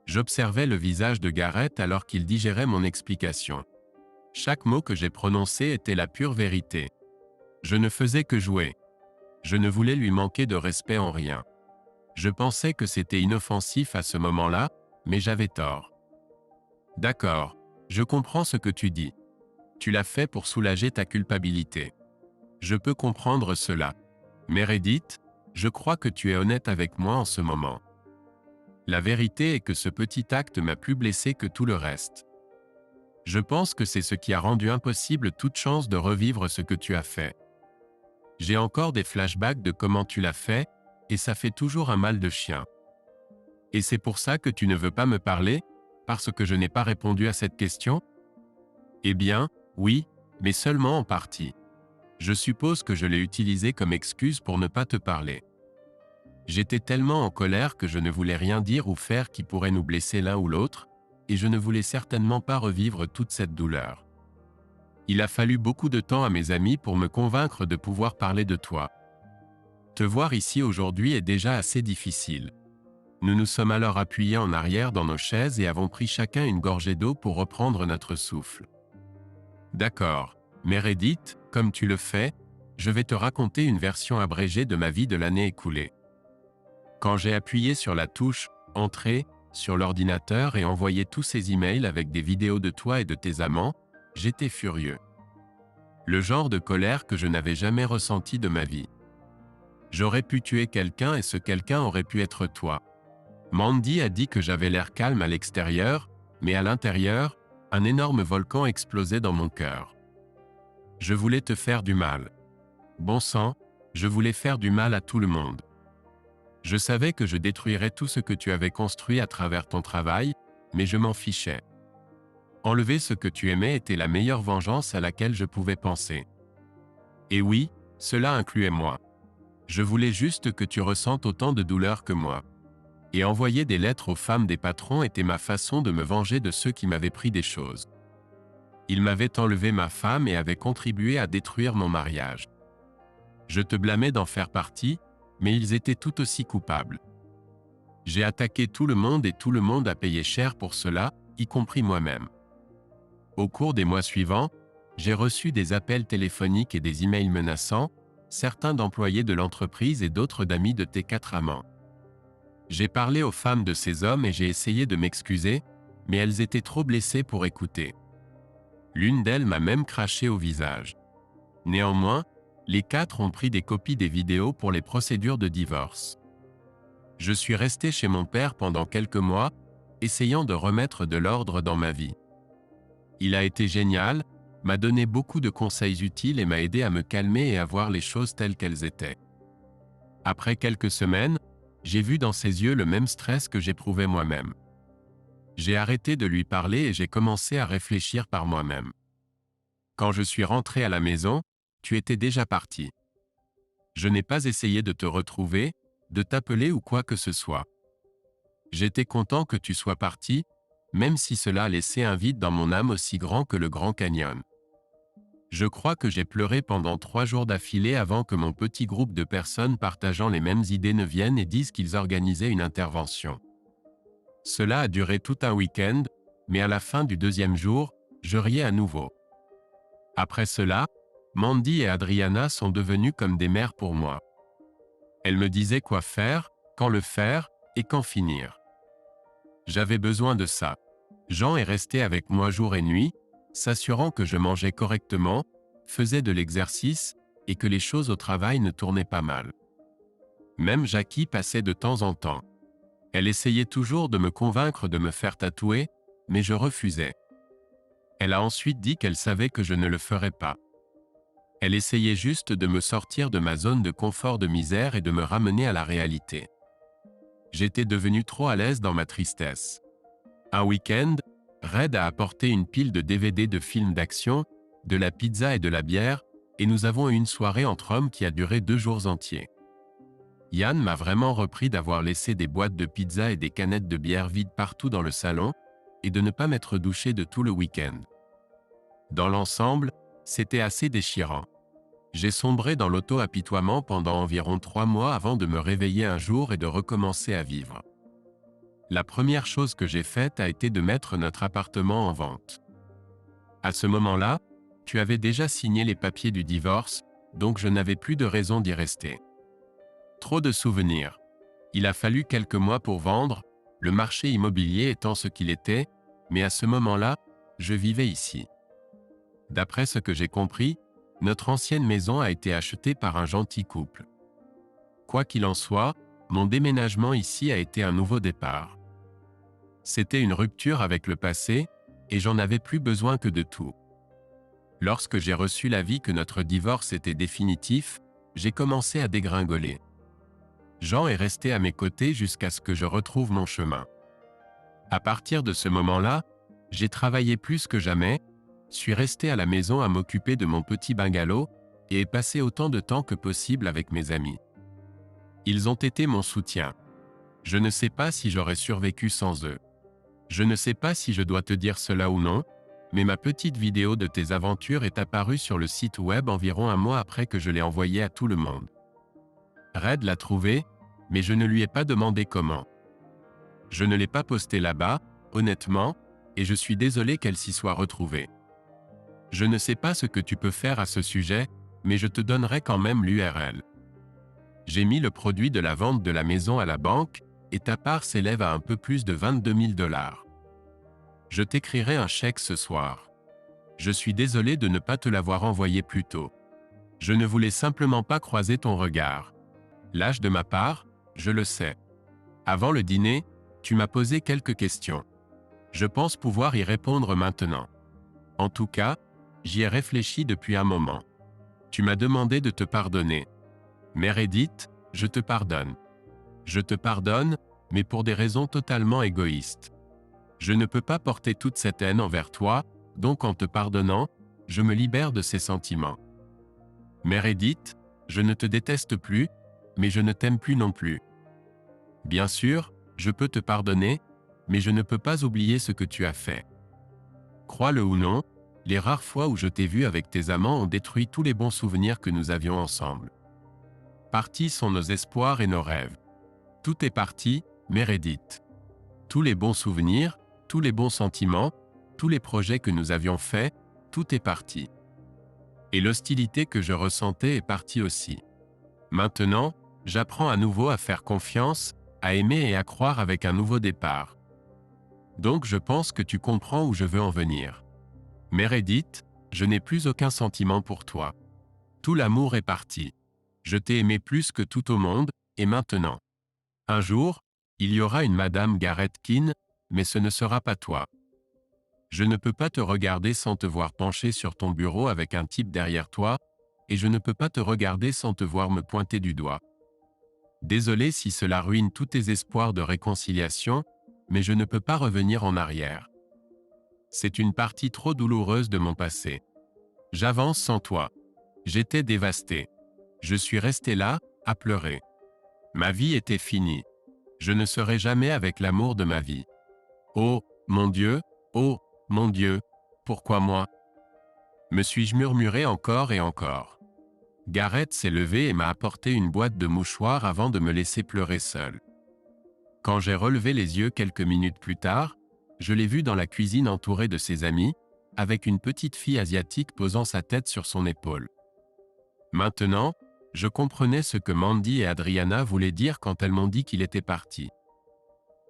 J'observais le visage de Gareth alors qu'il digérait mon explication. Chaque mot que j'ai prononcé était la pure vérité. Je ne faisais que jouer. Je ne voulais lui manquer de respect en rien. Je pensais que c'était inoffensif à ce moment-là, mais j'avais tort. D'accord, je comprends ce que tu dis. Tu l'as fait pour soulager ta culpabilité. Je peux comprendre cela. Meredith, je crois que tu es honnête avec moi en ce moment. La vérité est que ce petit acte m'a plus blessé que tout le reste. Je pense que c'est ce qui a rendu impossible toute chance de revivre ce que tu as fait. J'ai encore des flashbacks de comment tu l'as fait, et ça fait toujours un mal de chien. Et c'est pour ça que tu ne veux pas me parler, parce que je n'ai pas répondu à cette question? Eh bien, oui, mais seulement en partie. Je suppose que je l'ai utilisé comme excuse pour ne pas te parler. J'étais tellement en colère que je ne voulais rien dire ou faire qui pourrait nous blesser l'un ou l'autre, et je ne voulais certainement pas revivre toute cette douleur. Il a fallu beaucoup de temps à mes amis pour me convaincre de pouvoir parler de toi. Te voir ici aujourd'hui est déjà assez difficile. Nous nous sommes alors appuyés en arrière dans nos chaises et avons pris chacun une gorgée d'eau pour reprendre notre souffle. D'accord, Meredith, comme tu le fais, je vais te raconter une version abrégée de ma vie de l'année écoulée. Quand j'ai appuyé sur la touche « Entrée » sur l'ordinateur et envoyé tous ces emails avec des vidéos de toi et de tes amants, j'étais furieux. Le genre de colère que je n'avais jamais ressenti de ma vie. J'aurais pu tuer quelqu'un et ce quelqu'un aurait pu être toi. Mandy a dit que j'avais l'air calme à l'extérieur, mais à l'intérieur, un énorme volcan explosait dans mon cœur. Je voulais te faire du mal. Bon sang, je voulais faire du mal à tout le monde. Je savais que je détruirais tout ce que tu avais construit à travers ton travail, mais je m'en fichais. Enlever ce que tu aimais était la meilleure vengeance à laquelle je pouvais penser. Et oui, cela incluait moi. Je voulais juste que tu ressentes autant de douleur que moi. Et envoyer des lettres aux femmes des patrons était ma façon de me venger de ceux qui m'avaient pris des choses. Ils m'avaient enlevé ma femme et avaient contribué à détruire mon mariage. Je te blâmais d'en faire partie, mais ils étaient tout aussi coupables. J'ai attaqué tout le monde et tout le monde a payé cher pour cela, y compris moi-même. Au cours des mois suivants, j'ai reçu des appels téléphoniques et des emails menaçants, certains d'employés de l'entreprise et d'autres d'amis de tes 4 amants. J'ai parlé aux femmes de ces hommes et j'ai essayé de m'excuser, mais elles étaient trop blessées pour écouter. L'une d'elles m'a même craché au visage. Néanmoins, les 4 ont pris des copies des vidéos pour les procédures de divorce. Je suis resté chez mon père pendant quelques mois, essayant de remettre de l'ordre dans ma vie. Il a été génial, m'a donné beaucoup de conseils utiles et m'a aidé à me calmer et à voir les choses telles qu'elles étaient. Après quelques semaines, j'ai vu dans ses yeux le même stress que j'éprouvais moi-même. J'ai arrêté de lui parler et j'ai commencé à réfléchir par moi-même. Quand je suis rentré à la maison, tu étais déjà parti. Je n'ai pas essayé de te retrouver, de t'appeler ou quoi que ce soit. J'étais content que tu sois parti, même si cela a laissé un vide dans mon âme aussi grand que le Grand Canyon. Je crois que j'ai pleuré pendant 3 jours d'affilée avant que mon petit groupe de personnes partageant les mêmes idées ne viennent et disent qu'ils organisaient une intervention. Cela a duré tout un week-end, mais à la fin du 2e jour, je riais à nouveau. Après cela, Mandy et Adriana sont devenues comme des mères pour moi. Elles me disaient quoi faire, quand le faire, et quand finir. J'avais besoin de ça. Jean est resté avec moi jour et nuit, s'assurant que je mangeais correctement, faisais de l'exercice, et que les choses au travail ne tournaient pas mal. Même Jackie passait de temps en temps. Elle essayait toujours de me convaincre de me faire tatouer, mais je refusais. Elle a ensuite dit qu'elle savait que je ne le ferais pas. Elle essayait juste de me sortir de ma zone de confort de misère et de me ramener à la réalité. J'étais devenu trop à l'aise dans ma tristesse. Un week-end, Red a apporté une pile de DVD de films d'action, de la pizza et de la bière, et nous avons eu une soirée entre hommes qui a duré 2 jours entiers. Yann m'a vraiment repris d'avoir laissé des boîtes de pizza et des canettes de bière vides partout dans le salon, et de ne pas m'être douché de tout le week-end. Dans l'ensemble, c'était assez déchirant. J'ai sombré dans l'auto-apitoiement pendant environ 3 mois avant de me réveiller un jour et de recommencer à vivre. La première chose que j'ai faite a été de mettre notre appartement en vente. À ce moment-là, tu avais déjà signé les papiers du divorce, donc je n'avais plus de raison d'y rester. Trop de souvenirs. Il a fallu quelques mois pour vendre, le marché immobilier étant ce qu'il était, mais à ce moment-là, je vivais ici. D'après ce que j'ai compris, notre ancienne maison a été achetée par un gentil couple. Quoi qu'il en soit, mon déménagement ici a été un nouveau départ. C'était une rupture avec le passé, et j'en avais plus besoin que de tout. Lorsque j'ai reçu l'avis que notre divorce était définitif, j'ai commencé à dégringoler. Jean est resté à mes côtés jusqu'à ce que je retrouve mon chemin. À partir de ce moment-là, j'ai travaillé plus que jamais, suis resté à la maison à m'occuper de mon petit bungalow et ai passé autant de temps que possible avec mes amis. Ils ont été mon soutien. Je ne sais pas si j'aurais survécu sans eux. Je ne sais pas si je dois te dire cela ou non, mais ma petite vidéo de tes aventures est apparue sur le site web environ un mois après que je l'ai envoyée à tout le monde. Red l'a trouvée, mais je ne lui ai pas demandé comment. Je ne l'ai pas postée là-bas, honnêtement, et je suis désolé qu'elle s'y soit retrouvée. Je ne sais pas ce que tu peux faire à ce sujet, mais je te donnerai quand même l'URL. J'ai mis le produit de la vente de la maison à la banque, et ta part s'élève à un peu plus de 22 000 $. Je t'écrirai un chèque ce soir. Je suis désolé de ne pas te l'avoir envoyé plus tôt. Je ne voulais simplement pas croiser ton regard. Lâche de ma part, je le sais. Avant le dîner, tu m'as posé quelques questions. Je pense pouvoir y répondre maintenant. En tout cas, j'y ai réfléchi depuis un moment. Tu m'as demandé de te pardonner. Mère Edith, je te pardonne. Je te pardonne, mais pour des raisons totalement égoïstes. Je ne peux pas porter toute cette haine envers toi, donc en te pardonnant, je me libère de ces sentiments. Mère Edith, je ne te déteste plus, mais je ne t'aime plus non plus. Bien sûr, je peux te pardonner, mais je ne peux pas oublier ce que tu as fait. Crois-le ou non, les rares fois où je t'ai vu avec tes amants ont détruit tous les bons souvenirs que nous avions ensemble. Partis sont nos espoirs et nos rêves. Tout est parti, Mère Edith. Tous les bons souvenirs, tous les bons sentiments, tous les projets que nous avions faits, tout est parti. Et l'hostilité que je ressentais est partie aussi. Maintenant, j'apprends à nouveau à faire confiance, à aimer et à croire avec un nouveau départ. Donc je pense que tu comprends où je veux en venir. Mère Edith, je n'ai plus aucun sentiment pour toi. Tout l'amour est parti. Je t'ai aimé plus que tout au monde, et maintenant. Un jour, il y aura une Madame Garrett Keane, mais ce ne sera pas toi. Je ne peux pas te regarder sans te voir penché sur ton bureau avec un type derrière toi, et je ne peux pas te regarder sans te voir me pointer du doigt. Désolé si cela ruine tous tes espoirs de réconciliation, mais je ne peux pas revenir en arrière. C'est une partie trop douloureuse de mon passé. J'avance sans toi. J'étais dévasté. Je suis resté là, à pleurer. Ma vie était finie. Je ne serai jamais avec l'amour de ma vie. Oh, mon Dieu, pourquoi moi? Me suis-je murmuré encore et encore. Garrett s'est levé et m'a apporté une boîte de mouchoirs avant de me laisser pleurer seul. Quand j'ai relevé les yeux quelques minutes plus tard, je l'ai vu dans la cuisine entouré de ses amis, avec une petite fille asiatique posant sa tête sur son épaule. Maintenant, je comprenais ce que Mandy et Adriana voulaient dire quand elles m'ont dit qu'il était parti.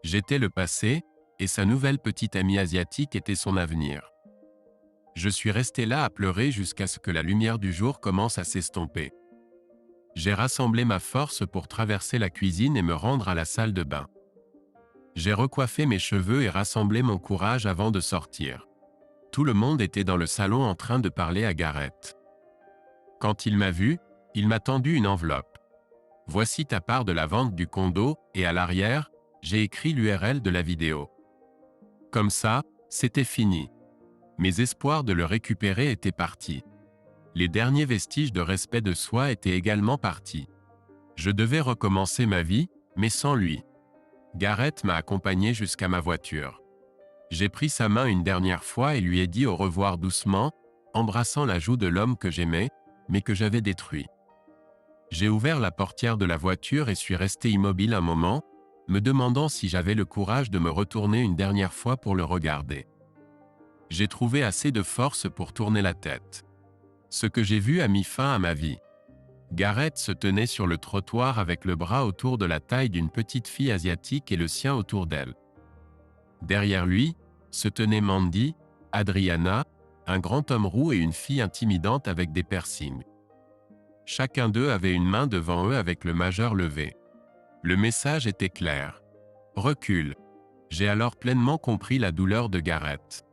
J'étais le passé, et sa nouvelle petite amie asiatique était son avenir. Je suis resté là à pleurer jusqu'à ce que la lumière du jour commence à s'estomper. J'ai rassemblé ma force pour traverser la cuisine et me rendre à la salle de bain. J'ai recoiffé mes cheveux et rassemblé mon courage avant de sortir. Tout le monde était dans le salon en train de parler à Gareth. Quand il m'a vu, il m'a tendu une enveloppe. Voici ta part de la vente du condo, et à l'arrière, j'ai écrit l'URL de la vidéo. Comme ça, c'était fini. Mes espoirs de le récupérer étaient partis. Les derniers vestiges de respect de soi étaient également partis. Je devais recommencer ma vie, mais sans lui. Gareth m'a accompagné jusqu'à ma voiture. J'ai pris sa main une dernière fois et lui ai dit au revoir doucement, embrassant la joue de l'homme que j'aimais, mais que j'avais détruit. J'ai ouvert la portière de la voiture et suis resté immobile un moment, me demandant si j'avais le courage de me retourner une dernière fois pour le regarder. J'ai trouvé assez de force pour tourner la tête. Ce que j'ai vu a mis fin à ma vie. Gareth se tenait sur le trottoir avec le bras autour de la taille d'une petite fille asiatique et le sien autour d'elle. Derrière lui, se tenaient Mandy, Adriana, un grand homme roux et une fille intimidante avec des piercings. Chacun d'eux avait une main devant eux avec le majeur levé. Le message était clair. Recule. J'ai alors pleinement compris la douleur de Gareth.